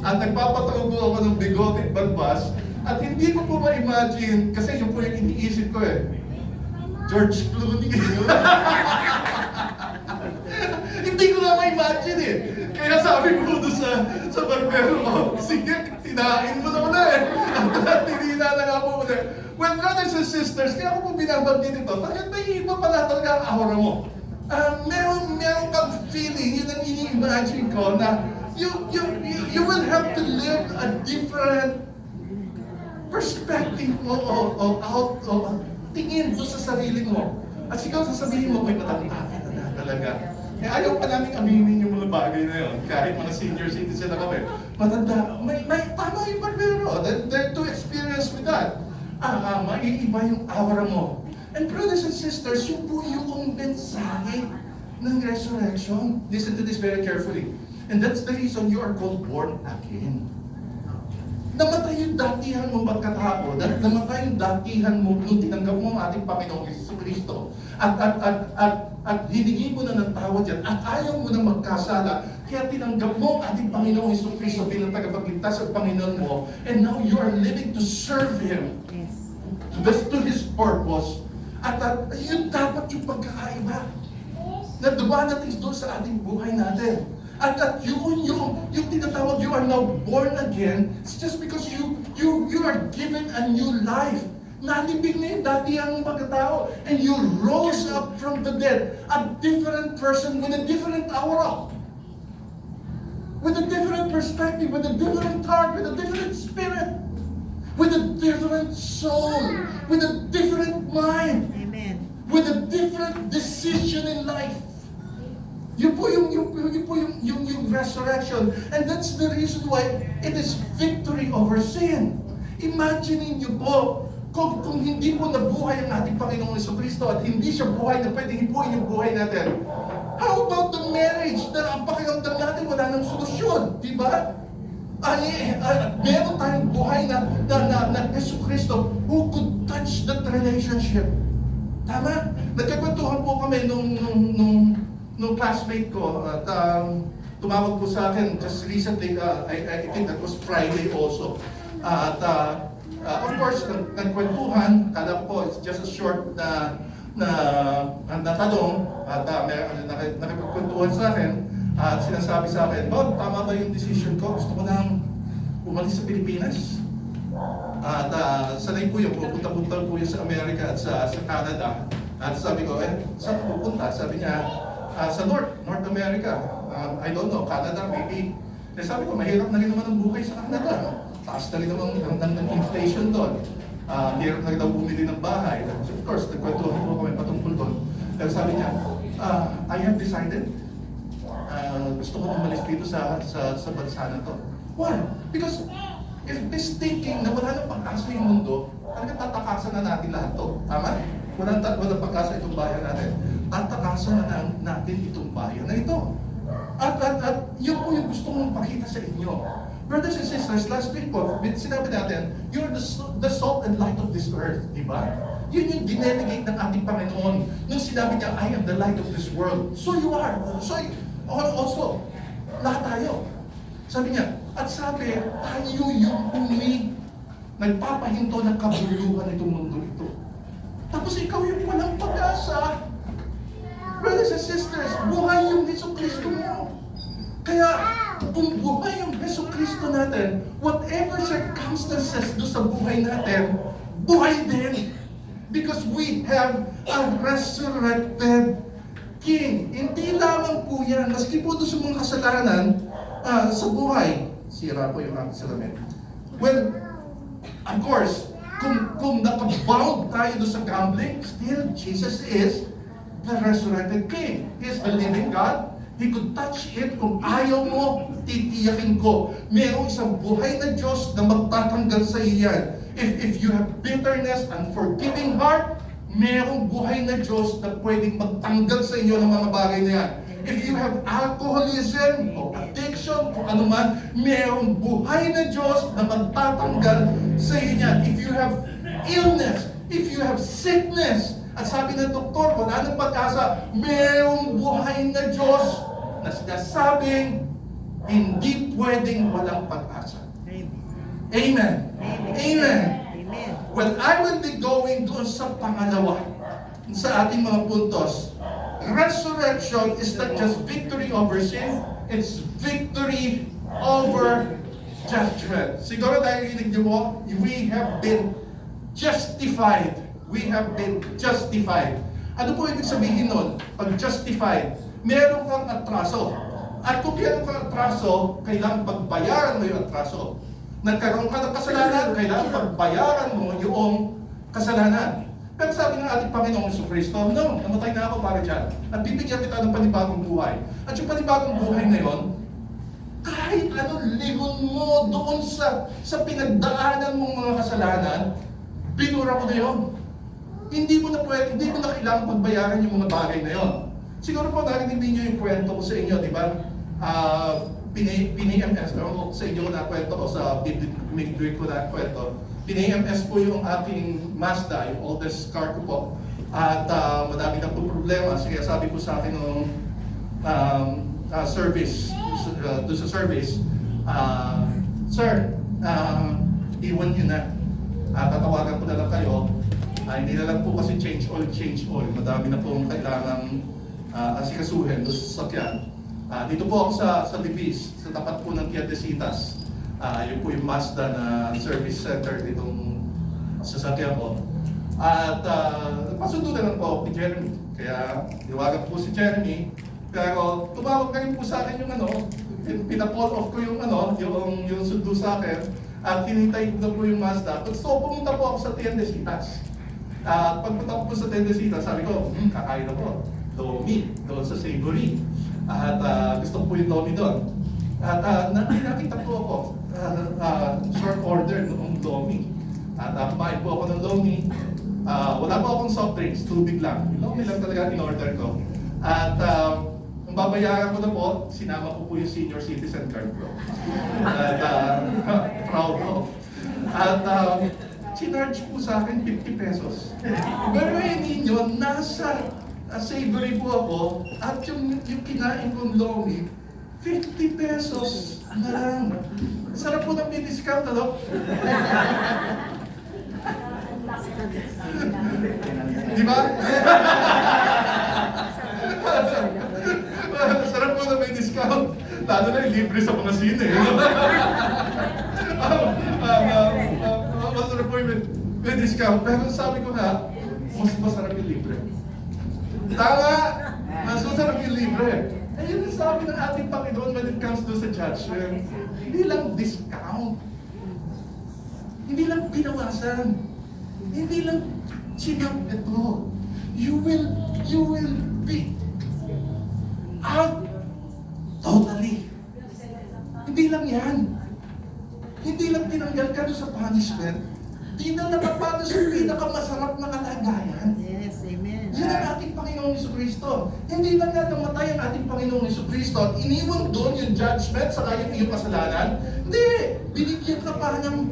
At nagpapatago ako ng bigote balbas. At hindi ko po ma-imagine, kasi yun po yung iniisip ko eh. George Clooney. Hindi ko na ma-imagine eh. Kaya sabi ko doon sa barbero ko, sige, tinahin mo na eh. At tinina na nga po ulit. Well, brothers and sisters, kaya ako po binabanggit ito, bakit may iba pala talaga ang aura mo? Meron kang feeling, yun ang ini-imagine ko, na you will have to live a different perspective o tingin doon sa sarili mo. At ikaw sasabihin mo, may matangkapin na talaga. Eh, ayaw pa namin aminin yung mga bagay na yun. Kahit mga senior citizen na kami. Matanda, may tama yung barbero. They're too experienced with that. Maiiba yung aura mo. And brothers and sisters, yun po yung mensahe ng resurrection. Listen to this very carefully. And that's the reason you are called born again. Namatay yung datihan mo magkatapos, namatay yung datihan mo nung tinanggap mo ang ating Panginoong Jesucristo. At hiningi mo na ng tawad yan, at ayaw mo na magkasala, kaya tinanggap mo ang ating Panginoong Jesucristo bilang tagapagligtas at Panginoon mo, and now you are living to serve Him. That's to His purpose. At yun dapat yung pagkakaiba na dumadating doon sa ating buhay natin. At yung tinatawag, you are now born again, it's just because you are given a new life. Nalibig na yung dati ang pagkatao, and you rose up from the dead, a different person with a different aura, with a different perspective, with a different heart, with a different spirit, with a different soul, with a different mind, Amen. with a different decision in life. Yun po yung resurrection. And that's the reason why it is victory over sin. Imagine niyo po, kung hindi po nabuhay ang ating Panginoong Jesucristo at hindi siya buhay na pwedeng ibuhin yung buhay natin. How about the marriage na ang pakiramdam natin wala nang solusyon, di ba? Meron tayong buhay na Jesucristo who could touch that relationship. Tama? Nagkakwentuhan po kami nung classmate ko at tumawag po sa akin just recently, I think that was Friday also. Of course, nagkwentuhan, kala ko it's just a short na tanong at nakipagkwentuhan sa akin at sinasabi sa akin, Bob, tama ba yung decision ko? Gusto ko nang umalis sa Pilipinas. At sanay po yun, pupunta-punta po yun sa Amerika at sa Canada. At sabi ko, saan pupunta? Sabi niya, sa North America. I don't know, Canada maybe. Sabi ko, mahirap na rin naman ang buhay sa Canada. Taas na rin naman ang inflation doon. Hirap na rin daw bumili ng bahay. Of course, nagkwentuhan po kami patungkol doon. Pero sabi niya, I have decided, gusto ko umalis dito sa bansa na to. Why? Because if this thinking na wala nang pag-asa yung mundo, talaga tatakasan na natin lahat to. Tama? Walang pag-asa itong bayan natin. Tatakasan na natin itong bayan na ito. At yun po yung gusto mong pakita sa inyo. Brothers and sisters, last week po, sinabi natin, you're the salt and light of this earth, di ba? Yun yung dinelegate ng ating Panginoon. Nung sinabi niya, I am the light of this world. So you are. So also, lahat tayo. Sabi niya, at sabi, tayo yung nagpapahinto ng kabuluhan itong mundo ito. Tapos ikaw yung walang pag-asa. Brothers and sisters, buhay yung Jesucristo mo. Kaya, kung buhay yung Jesucristo natin, whatever circumstances do sa buhay natin, buhay din. Because we have a resurrected King. Hindi lamang po yan. Maski po doon sa mga kasalanan sa buhay. Sira po yung aking salamin. Well, of course, kung nakabound tayo doon sa gambling, still, Jesus is the resurrected King. He is the living God. He could touch it. Kung ayaw mo, titiyakin ko. Mayroong isang buhay na Diyos na magtatanggal sa iyo yan. If you have bitterness and forgiving heart, mayroong buhay na Diyos na pwedeng magtanggal sa inyo ng mga bagay na yan. If you have alcoholism o addiction o ano man, mayroong buhay na Diyos na magtatanggal sa iyo yan. If you have illness, if you have sickness, at sabi ng doktor, wala nang pag-asa, mayroong buhay na Diyos na sinasabing hindi pwedeng walang pag-asa. Amen. Amen. Well, I will be going doon sa pangalawa sa ating mga puntos. Resurrection is not just victory over sin, it's victory over judgment. Siguro dahil rinig niyo mo, we have been justified. We have been justified. Ano po ibig sabihin nun? Pag justified, meron kang atraso. At kung meron kang atraso, kailangan pagbayaran mo yung atraso. Nagkaroon ka ng kasalanan, kailangan pagbayaran mo yung kasalanan. Pero sabi ng ating Panginoong Jesucristo, no, namatay na ako para dyan. At bibigyan kita ng panibagong buhay. At yung panibagong buhay na yon, kahit anong lingon mo doon sa pinagdaanan mong mga kasalanan, binura ko na yon. Hindi mo na kailangan pagbayaran yung mga bagay na yon. Siguro po narinig niyo yung kwento ko sa inyo, di ba? Pini-MS, pero sa inyo ko na kwento o sa bibig ko na kwento. Pini-MS po yung aking Mazda, yung oldest car ko po. At madami na po problema. Kaya sabi ko sa akin nung service, doon sa service, Sir, iwan nyo na. Tatawagan ko na lang kayo. Hindi na lang po kasi change oil. Madami na po kailangang asikasuhin doon sa sasakyan. Dito po ako sa Libis, sa tapat po ng Quiatecitas. Yun po yung Mazda na service center ditong sasakyan ko. At napasundo na lang po ni Jeremy. Kaya niwagan po si Jeremy. Pero tumawag na rin po sa akin yung pina-call off ko yung sundo sa akin. At hinintay ko na po yung Mazda. So pumunta po ako sa Tiendesitas. Pagpunta ko po sa Tiendesitas, sabi ko, kakain na po. Lomi, doon sa Savory. At gusto ko po yung Lomi doon. At nakita po ako, short order noong Lomi. At kumain po ako ng lomi. Wala po akong soft drinks, tubig lang. Yung lomi lang talaga in-order ko. At kung babayaran ko na po, sinama ko po yung senior citizen card ko. At proud of. At sinarge po sa akin 50 pesos. Pero ninyo, nasa savory po ako at yung kinain kong lomi, 50 pesos na lang. Sarap po ng discount, ano? Di ba? Sarap po na may discount. Lalo na yung libre sa mga sine. Masarap po yung may discount. Pero sabi ko nga, mas masarap yung libre. Tama! Mas masarap yung libre. Ayun ang sabi ng ating Panginoon when it comes to sa judgment. Hindi lang discount. Hindi lang pinawasan. Hindi lang sinap ito. You will be out totally. Hindi lang yan. Hindi lang tinanggal ka doon sa punishment. Hindi na napapano sa pinakamasarap na kalagayan. Yes, amen. Yan ang ating Panginoong Jesucristo. Hindi lang nga namatay ang ating Panginoong Jesucristo at iniwan doon yung judgment sa iyong kasalanan. Hindi! Binigyan ka pa ng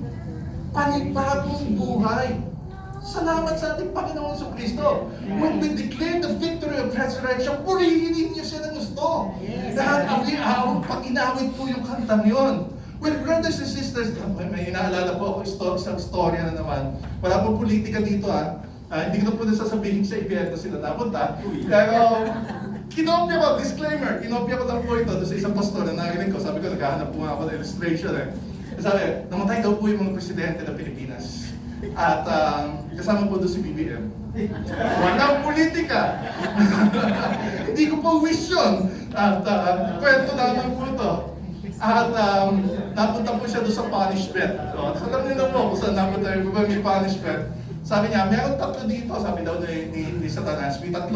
panibagong buhay. Salamat sa ating Panginoong Jesucristo. When we declare the victory of resurrection, purihin niyo siya ng gusto. Dahil pag inawit po yung kantang yun. Well, brothers and sisters, may inaalala po ako isang storya na naman. Wala po politika dito hindi ko na po nasasabihin sa ibiyerno sila napunta. Pero, kinopya ko, disclaimer, kinopya ko lang po ito doon sa isang pastor na narinig ko. Sabi ko, naghahanap po nga ako ng illustration Sabi, namatay daw po yung mga presidente ng Pilipinas. At kasama po doon si BBM. Walang politika. Hindi ko po wish yun. At kwento naman po ito. At napunta po siya doon sa punishment. So, alam niyo na po kung saan napunta yung may punishment. Sabi niya, meron 3 dito, sabi daw ni Satanas, may 3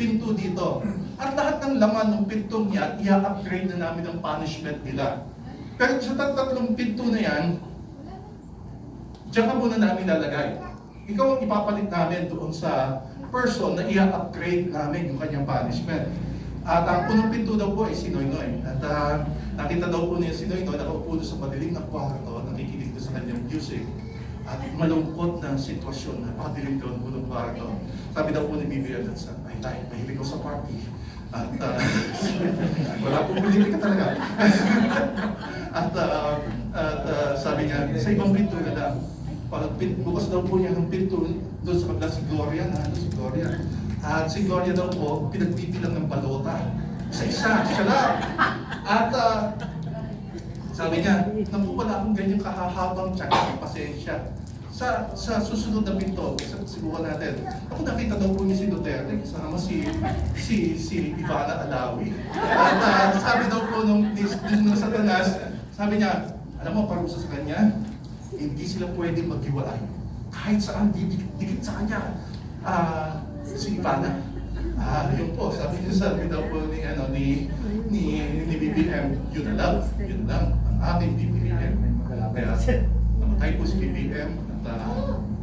pinto dito. At lahat ng laman ng pintong yan, i-upgrade na namin ang punishment nila. Pero sa 3 pinto na yan, diyan ka muna namin lalagay. Ikaw ang ipapalit namin doon sa person na i-upgrade namin yung kanyang punishment. At ang unang pinto daw po ay si Noynoy. At nakita daw po niya si Noynoy, nakaupo doon sa madilim na kwarto, nakikinig doon sa kanyang music. At malungkot na sitwasyon, napakadilim doon po ng kwarto. Sabi daw po ni BBM, ay tayo, mahilig ko sa party. At wala pong politika talaga. At sabi niya, sa ibang pinto na lang. Bukas daw po niya ng pinto doon sa kabila si Gloria, si Gloria. At si Gloria daw po, pinagpipilang ng balota. Isa-isa, siya lang. At sabi niya, naku, wala akong ganyan kahahabang tsaka pasensya. Sa susunod na pinto, subukan natin. Ako nakita daw po niya si Duterte, kasama si Ivana Alawi. At sabi daw po nung Satanas, sabi niya, alam mo, parusa sa kanya, hindi sila pwede maghiwalay. Kahit saan, dikit sa kanya. Si Ivana. Yun po, sabi daw po ni BBM, yun lang ang ating BBM. Kaya namatay po si BBM at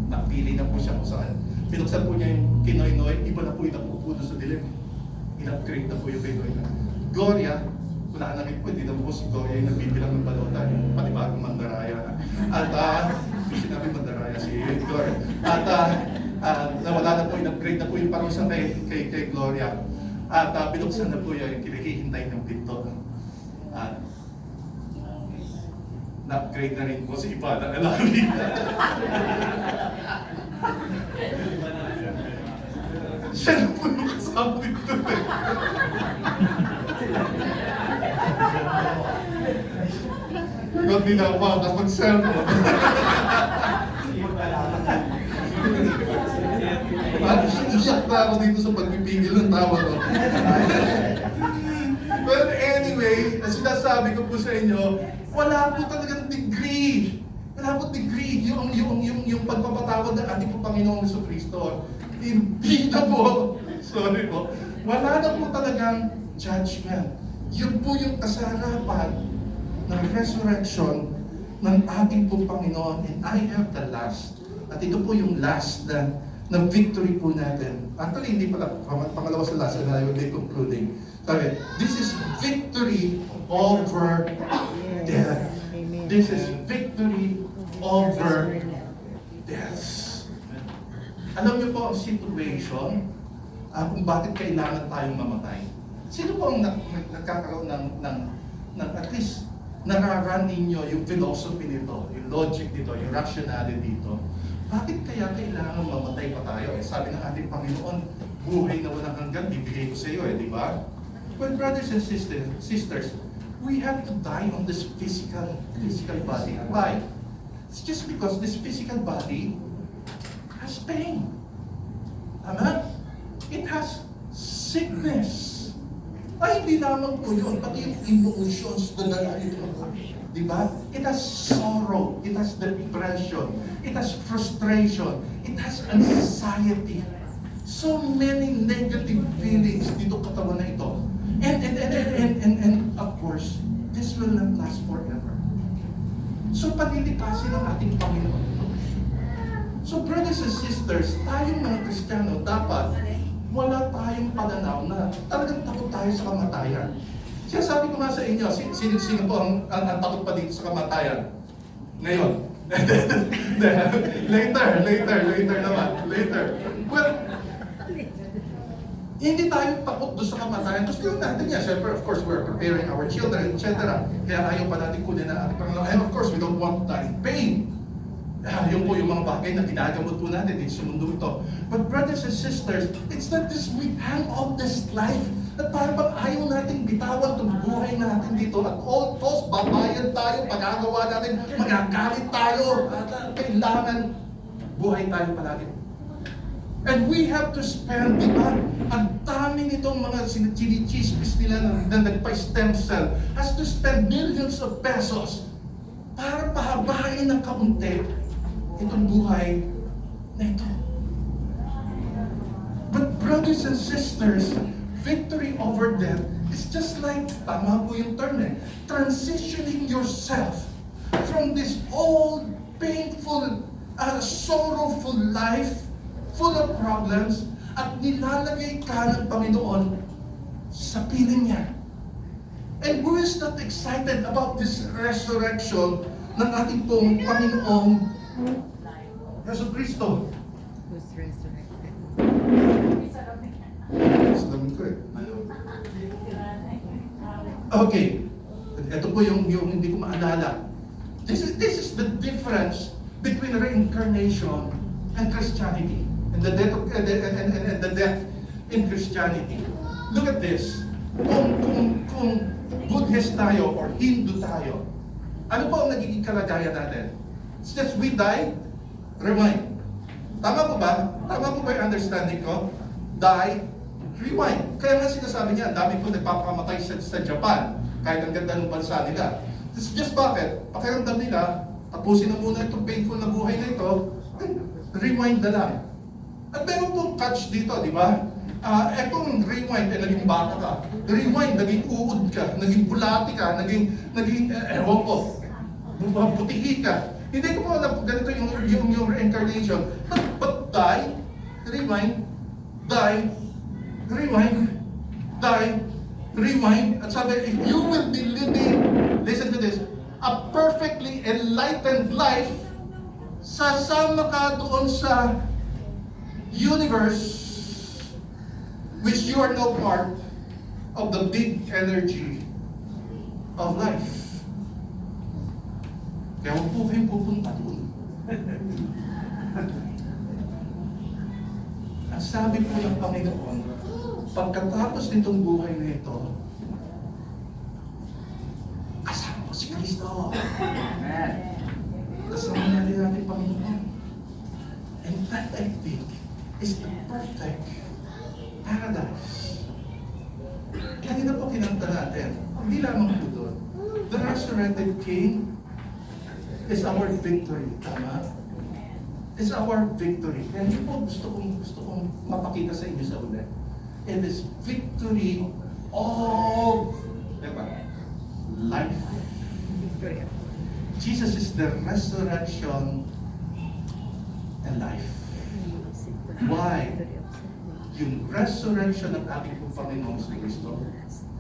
napili na po siya kung saan. Pinuksan po niya yung kinoy-noy, iba na po yung napupuno sa dilim. In-upgrade na po yung kinoy-noy. Gloria, wala na rin po, hindi na po si Gloria yung nagbibilang ng balota, yung panibagong mandaraya. At hindi sinabi mandaraya si Gloria. At nawala na po, in-upgrade na po yung parusa kay Gloria. At binuksan na po yung kinahihintay ng pinto. At na-upgrade na rin po si Ivana Alawi. Siya na po yung kasama nito. Hindi na ako makakapag-cellphone. Iyak na ako dito sa pagpipigil ng tawa ko. But anyway, sinasabi ko po sa inyo, wala po talagang degree. Wala po degree yung pagpapatawad ng ating Panginoong Jesucristo. Hindi na po. Sorry po. Wala na po talagang judgment. Yun po yung kasarapan ng resurrection ng ating pong Panginoon. And I have the last. At ito po yung last na victory po natin. Actually, hindi pala, pangalawa sa last, and I will be concluding. Sabi, this is victory over death. This is victory over death. Alam niyo po ang situation kung bakit kailangan tayong mamatay. Sino po ang nagkakaroon ng at least nararan ninyo yung philosophy nito, yung logic dito, yung rationality dito? Bakit kaya kailangan mamatay pa tayo? Sabi ng ating Panginoon, buhay na walang hanggan, bibigay ko sa iyo, di ba? Well, brothers and sisters, we have to die on this physical body. Why? It's just because this physical body has pain. Tama? It has sickness. Ay, hindi lamang po yun, pati yung emotions na nalito. Diba? It has sorrow, it has depression, it has frustration, it has anxiety. So many negative feelings dito katawan na ito. And of course, this will not last forever. So palilipasin ng ating Panginoon. So brothers and sisters, tayong mga Kristiyano, dapat wala tayong pananaw na talagang takot tayo sa kamatayan. Sabi ko nga sa inyo, sino po ang takot pa dito sa kamatayan? Ngayon. later naman. Later. Well, hindi tayo takot doon sa kamatayan. Gusto yung natin yan. Siyempre, of course, we're preparing our children, etc. Kaya ayaw pa natin kunin ang ating Panginoon. And of course, we don't want to die in pain. Yun po yung mga bagay na ginagamot po natin dito sa mundo ito. But brothers and sisters, it's not this we hang on this life. At parang bang ayaw natin bitawan itong buhay natin dito. At all cost, babayad tayo, pagagawa natin, magagalit tayo. At kailangan buhay tayo palagi. And we have to spend, di ba? Ang dami nitong mga sinichismis nila na nagpa-stem cell has to spend millions of pesos para pahabain ng kaunti itong buhay na ito. But brothers and sisters, victory over death is just like, tama po yung term transitioning yourself from this old, painful, sorrowful life, full of problems, at nilalagay ka ng Panginoon sa piling niya. And who is not excited about this resurrection ng ating pong Panginoong Yesu Cristo? Who's resurrected? Salamin ko eh. Okay. Ito po yung hindi ko maalala. This is the difference between reincarnation and Christianity. And the death and the death in Christianity. Look at this. Kung Buddhist tayo or Hindu tayo, ano po ang nagiging kalagayan natin? It's just we die, rewind. Tama po ba? Tama po ba yung understanding ko? Die, rewind. Kaya nga sinasabi niya, dami po nagpapakamatay sa Japan. Kahit ang ganda ng bansa nila. It's just bakit? Pakiramdam nila, tapusin na muna itong painful na buhay na ito, rewind na lang. At meron pong catch dito, di ba? Etong rewind, naging bata ka. Rewind, naging uod ka, naging bulati ka, naging ewan ko, butihi ka. Hindi ko po alam ganito yung reincarnation. But die, rewind, die, rewind, die, rewind. At sabi, if you will be living, listen to this, a perfectly enlightened life, sasama ka doon sa universe which you are no part of the big energy of life. Kaya huwag po kayong pupunta doon. Ang sabi po ng Panginoon, pagkatapos nitong buhay na ito, kasama mo si Kristo. Kasama natin Panginoon. And that, I think, is the perfect paradise. Kanina po kinanta natin, hindi lamang po doon. The resurrected King is our victory. Tama? Is our victory. Kaya hindi po gusto kong mapakita sa inyo sa ulit. It is victory of life. Jesus is the resurrection and life. Why? Yung resurrection ng ating pong Panginoong Kristo,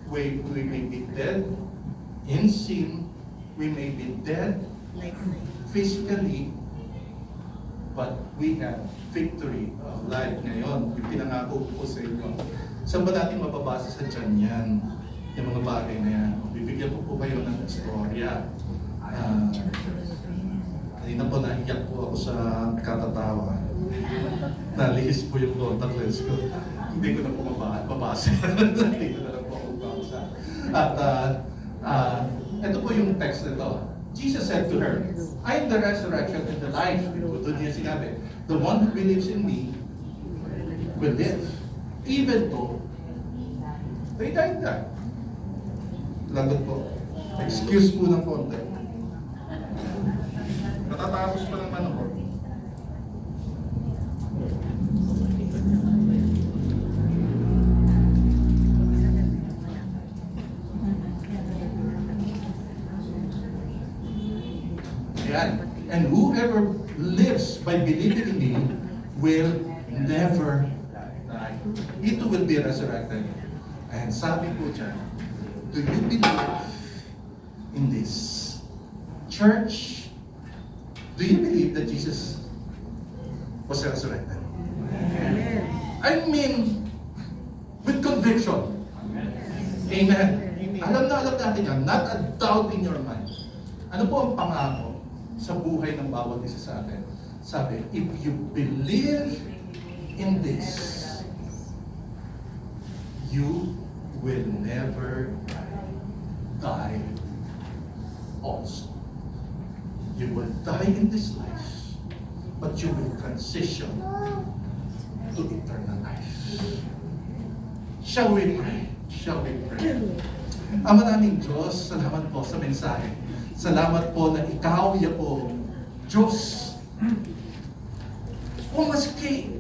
we may be dead in sin, we may be dead physically, but we have victory of life. Ngayon, pinangako ko sa inyo. Saan ba natin mababasa sa tiyan yan? Yung mga bagay na yan. Bibigyan ko po kayo ng istorya. Kanina po naiyak po ako sa katatawa. Nalihis po yung contact lens ko. Hindi ko na po mabasa. Hindi ko na lang po ako mabasa. At ito po yung text nito. Jesus said to her, I am the resurrection and the life. Doon niya sinabi, the one who believes in me will live. Even though they died na. Lagot po. Excuse po ng konti. Natatapos pa naman ako. Ayan. And whoever lives by believing in me will never die. Ito will be resurrected. And sabi po dyan, do you believe in this? Church, do you believe that Jesus was resurrected? I mean, with conviction. Amen. Alam na alam natin yan, not a doubt in your mind. Ano po ang pangako sa buhay ng bawat isa sa atin? Sabi, if you believe in this, you will never die also. You will die in this life, but you will transition to eternal life. Shall we pray? Shall we pray? Ama naming Diyos, salamat po sa mensahe. Salamat po na ikaw, ya po, Diyos. O maski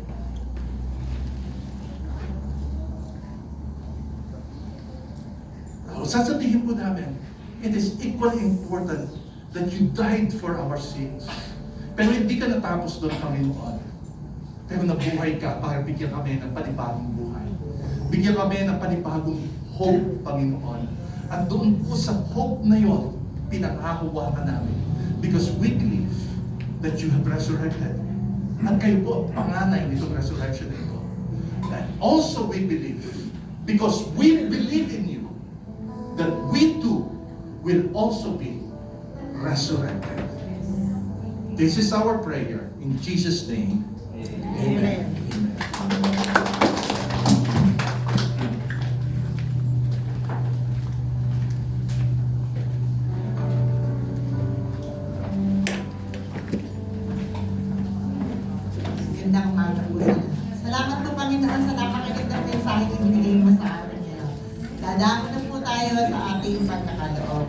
sasabihin po namin, it is equally important that you died for our sins. Pero hindi ka natapos doon, Panginoon. Pero nabuhay ka para bigyan kami ng panibagong buhay. Bigyan kami ng panibagong hope, Panginoon. At doon po sa hope na yon, pinangakuha ka namin. Because we believe that you have resurrected. At kayo po, panganay nitong resurrection nito. And also we believe, because we believe in you, that we too will also be resurrected. This is our prayer. In Jesus' name, amen. Gandang umaga po sa lahat. Salamat po Panginoon sa napakagandang mensahe na binigay mo sa amin ngayon. Dadako na po tayo sa ating pagkakaloob.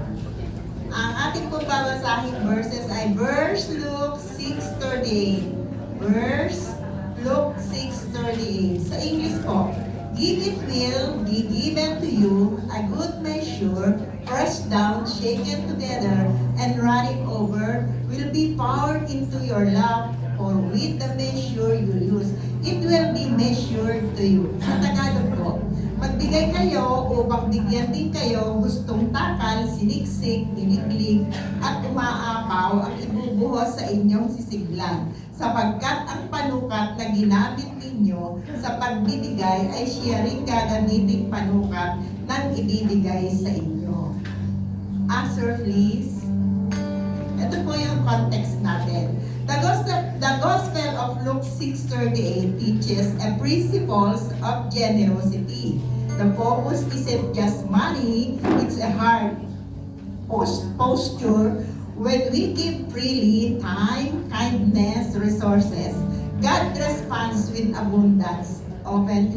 Ang ating po babasahing verses ay verse Luke 6:38. Verse Luke 6:38. Sa English po, give it will be given to you, a good measure, pressed down, shaken together, and running over, will be poured into your lap, or with the measure you use, it will be measured to you. Sa Tagalog po, magbigay kayo upang bigyan din kayo, gustong takal, siniksik, diniglig, at umaapaw ang ibubuhos sa inyong sisiglan. Sapagkat ang panukat na ginamit ninyo sa pagbibigay ay siya rin gagamiting panukat ng ibibigay sa inyo. Answer please. Ito po yung context natin. The Gospel of Luke 6:38 teaches a principles of generosity. The focus isn't just money, it's a heart posture. When we give freely, time, kindness, resources, God responds with abundance, often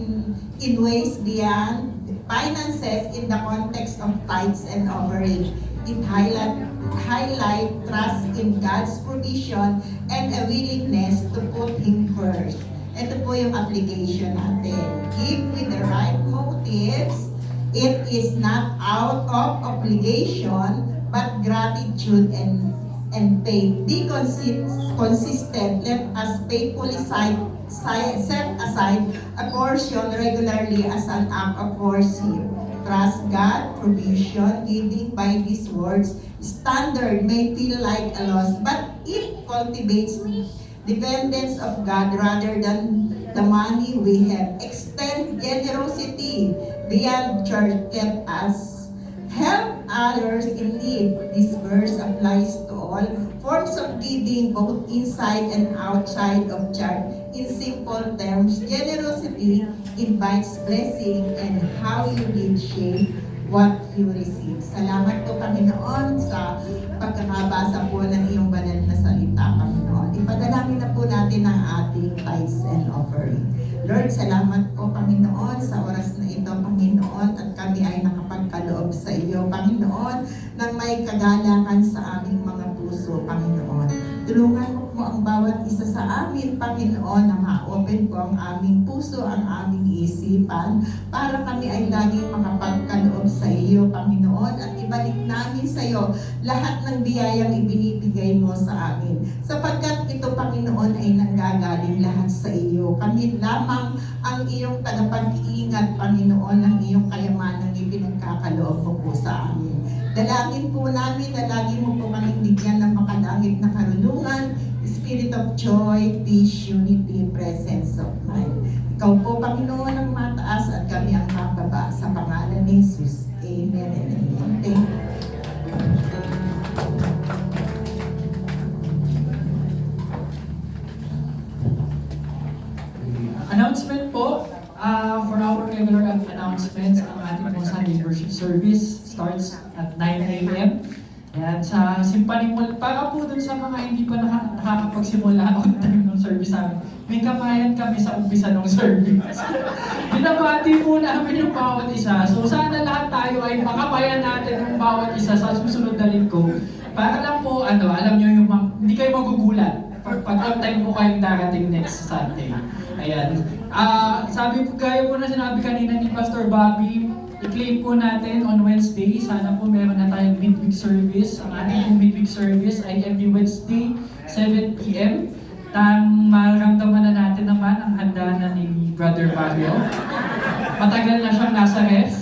in ways beyond finances. In the context of tithes and offering, it highlight trust in God's provision and a willingness to put Him first. Ito po yung application natin. Give with the right motives. It is not out of obligation, but gratitude and and faith. Be consistent. Let us faithfully set aside a portion regularly as an act of worship. Trust God, provision, giving by these words. Standard may feel like a loss, but it cultivates dependence of God rather than the money we have. Extend generosity beyond church. Let us help others in need. This verse applies to all forms of giving, both inside and outside of church. In simple terms, generosity invites blessing, and how you give shape what you receive. Salamat po, Panginoon, sa pagkakabasa po ng iyong banal na salita, Panginoon. Ipadalangin na po natin ang ating tithes and offering. Lord, salamat po, Panginoon, sa oras na ito, Panginoon, at kami ay nakapagkaloob sa iyo, Panginoon, ng may kagalakan sa aming mga puso, Panginoon. Tulungan mo po ang bawat isa sa amin, Panginoon, na ma-open po ang aming puso, ang aming isipan, para kami ay laging makapagkaloob sa iyo, Panginoon, at ibalik namin sa iyo lahat ng biyayang ibinibigay mo sa amin. Sapagkat ito, Panginoon, ay nanggagaling lahat sa iyo. Kami lamang ang iyong tagapag-iingat, Panginoon, ng iyong kayamanang ipinagkakaloob mo po sa amin. Dalangin po namin na lagi mo po kaming bigyan ng makalangit na karunungan, spirit of joy, peace, unity, presence of mind. Ikaw po, Panginoon, ang mataas at kami ang mababa sa pangalan ni Jesus. Amen and amen. Thank you. Announcement po, for our regular announcements, ang ating po Sunday worship service starts at 9 a.m. Ayan, sa Simpani Mall, para po dun sa mga hindi pa nakakapagsimula on time ng service namin, may kamayan kami sa umpisa ng service. Binabati po namin yung bawat isa. So sana lahat tayo ay makamayan natin yung bawat isa sa susunod na linggo. Para lang po, alam nyo yung hindi kayo magugulat pag on time po kayong darating next Sunday. Ayan. Sabi po, gaya po na sinabi kanina ni Pastor Bobby, i-claim po natin on Wednesday. Sana po meron na tayong midweek service. Ang ating pong midweek service ay every Wednesday, 7 p.m. Maramdaman na natin naman ang handa na ni Brother Mario. Matagal na siyang nasa ref.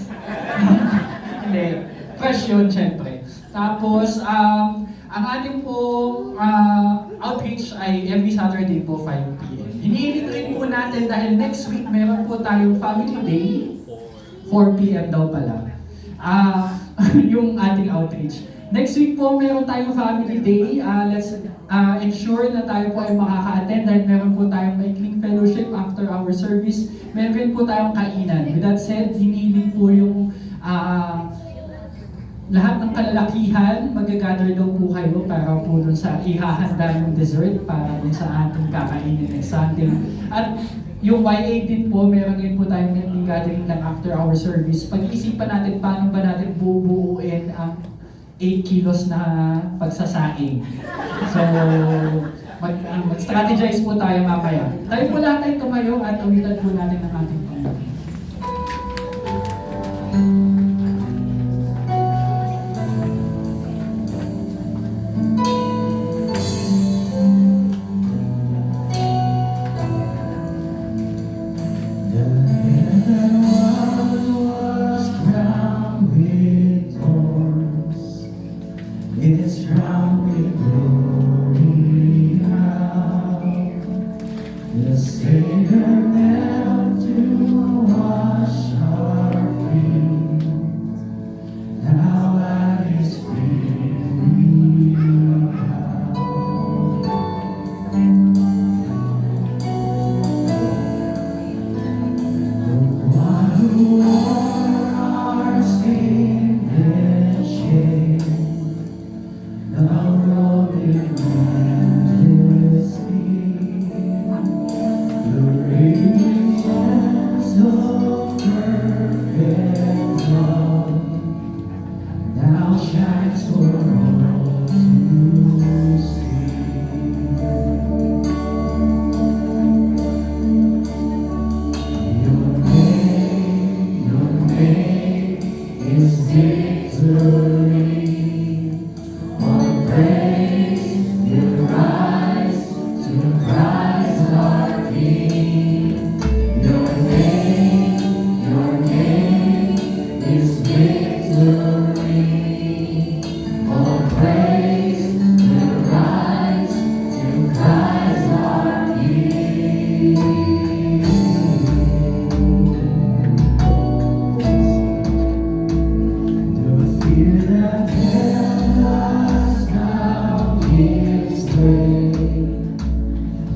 Hindi. Fresh yun, syempre. Tapos, ang ating po outreach ay every Saturday po, 5 p.m. Hinihiling rin po natin dahil next week meron po tayong Family Day, 4 p.m. daw pala. Yung ating outreach. Next week po meron tayong Family Day. Let's ensure na tayo po ay makaka-attend dahil meron po tayong maikling fellowship after our service. Meron rin po tayong kainan. With that said, hinihiling po yung lahat ng kalalakihan, mag-gather daw po kayo para po dun sa ihahanda yung dessert para dun sa ating kakainin next Sunday. At yung YA din po, meron din po tayong gathering lang after our service. Pag-isipan natin paano ba natin bubuuin ang 8 kilos na pagsasaing. So, mag-strategize po tayo mamaya. Tayo po lahat ay tumayo at uwitan po natin ang ating Panginoon. It's crowned with glory now. The Savior knelt to wash our feet. Now at His feet we bow. The one who wore our sin and shame. The robe in majesty, the radiance of perfect love, now shines for all to see. Your name is victory. Praise All praise will rise to Christ our King. The fear that held us now gives way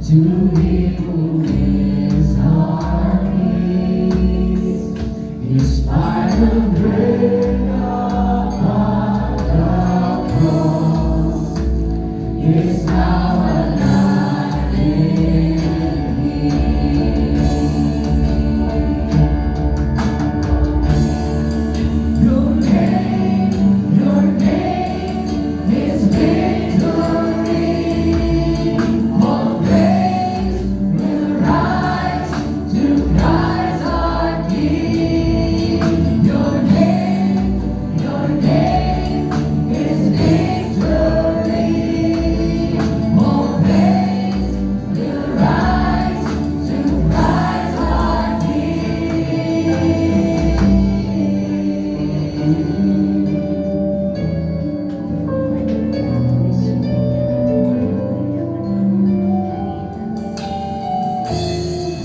to Him who is our peace. Despite the break upon the cross, is now alive in me. Your name is victory. All praise will rise to Christ our King. Your name is victory. All praise will rise to Christ our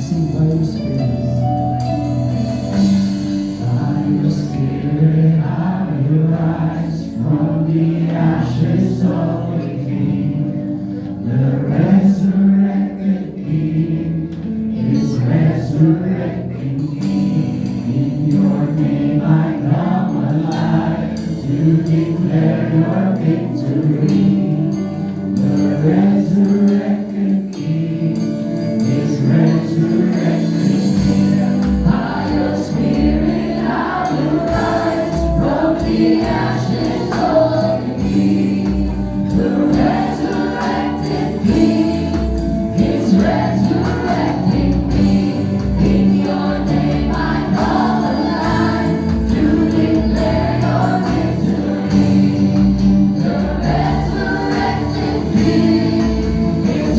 Sing by your spirit. By your Spirit I will rise from the ashes of the King. The resurrected King is resurrecting me. In your name I come alive to declare your victory. The resurrected King is resurrecting me. By your Spirit I will rise from the ashes of the King. The resurrected King is resurrecting me. In your name I come alive to declare your victory. The resurrected King is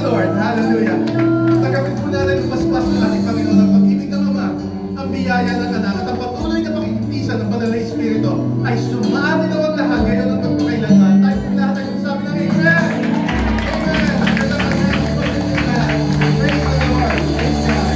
Lord. Hallelujah. Tagapin po natin ang paspas ng ating Panginoon ang pag-ibig ng Ama, ang biyaya ng Anak, at ang patuloy na pakikitisan ng Banal na Espiritu ay sumaamin na ang lahat ngayon at magpakailanman. Tayo po lahat ay magsabi ng Amen! Amen! Praise the Lord! Praise God!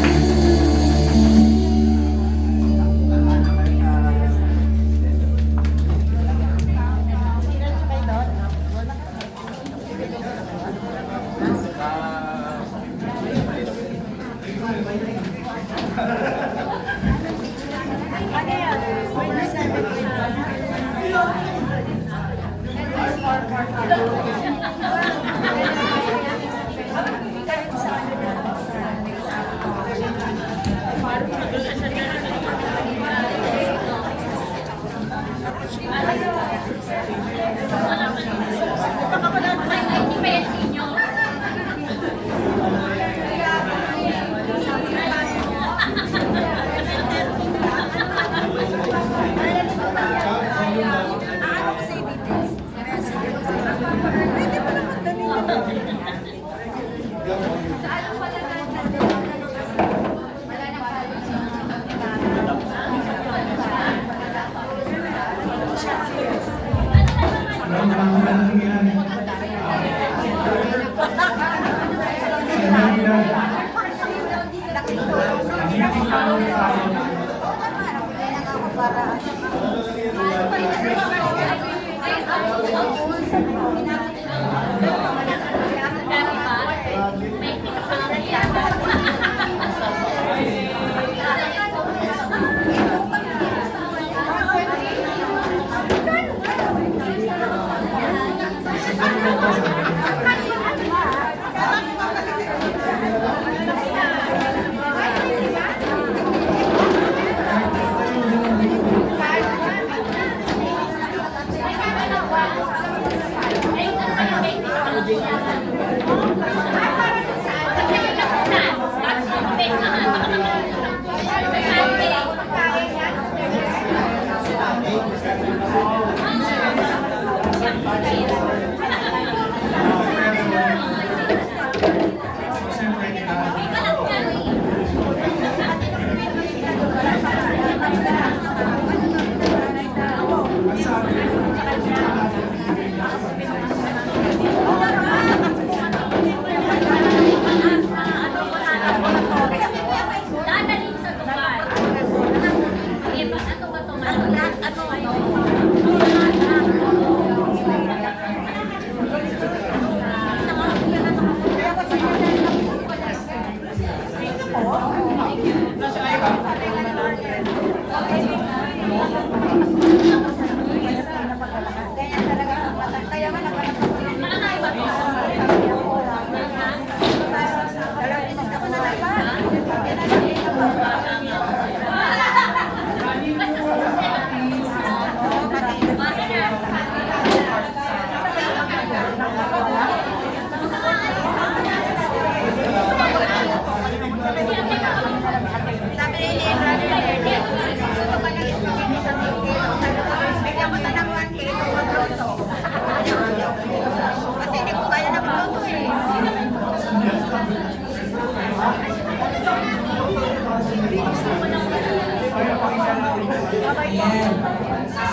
Ayan.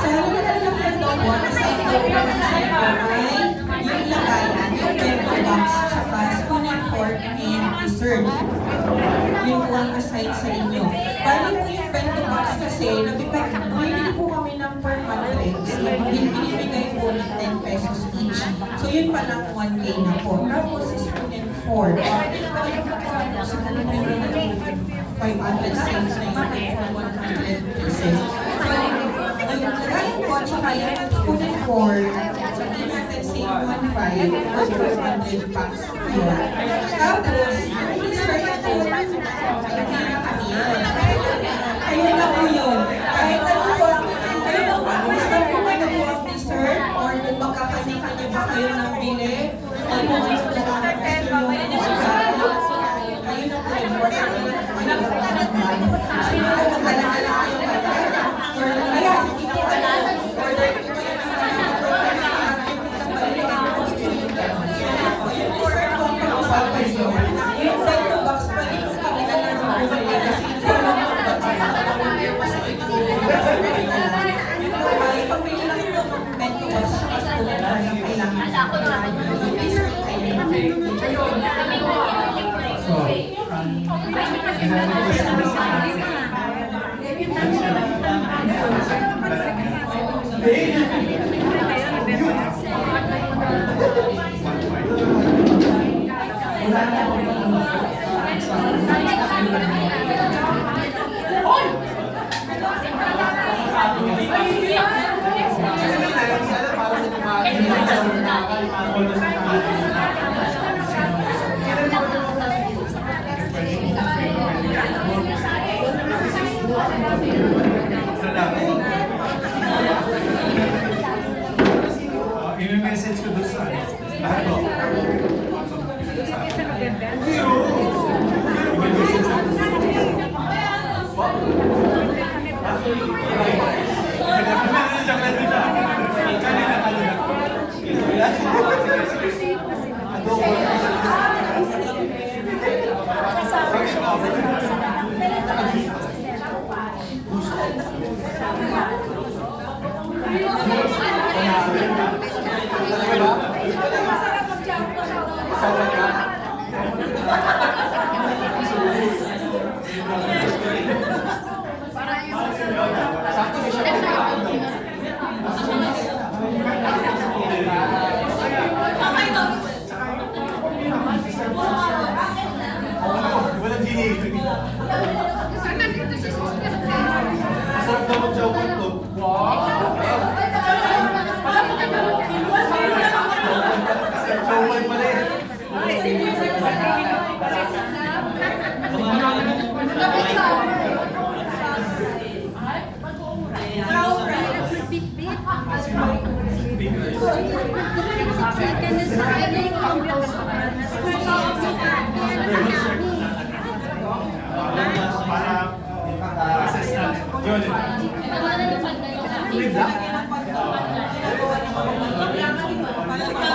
So, yung nalalagyan doon po, nasa ito ay yung lagayan, yung bento box, tsaka spoon and fork and dessert. Yun po ang aside sa inyo. Bali po yung bento box kasi, bumibili po kami ng per hundreds. Binibigay po ng 10 pesos each. So, yun pa lang 1K na po. Tapos, spoon and fork. 500 cents na yun for 100 pieces. Ayun, lagayan po, tsaka yung spoon and fork, sabihin natin say 1.5 or 200 packs. Ayun. Tapos, yung dessert po, hindi na kami yun. Ayun na po yun. Kahit ano po, ayun na po, basta po kayo po ang dessert or kung magkakasing-kanya ba kayo ng bili, o kung ano po ang gusto yung ayun na po yun. Sino po magdala-dala kayo kaya hindi ko alam order ko po yan sa yung dessert po ang pag-usapin Masarap mag-jump. Walang ginig. Masarap daw mag-joke ito. Showman pala eh.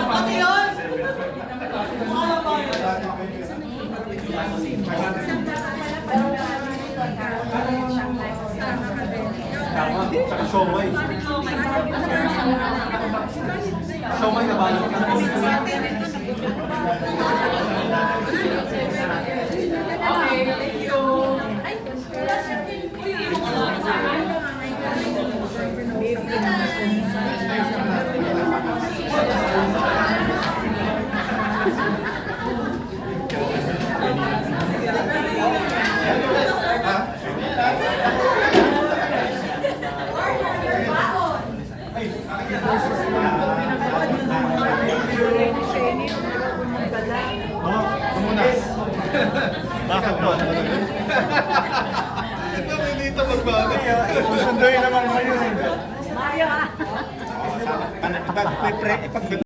Pati yun! Tama, tsaka showmay. Showmay na balot ka. Bakit to? Ito, may dito magbago. Susunduin naman mo yun. Mario ah!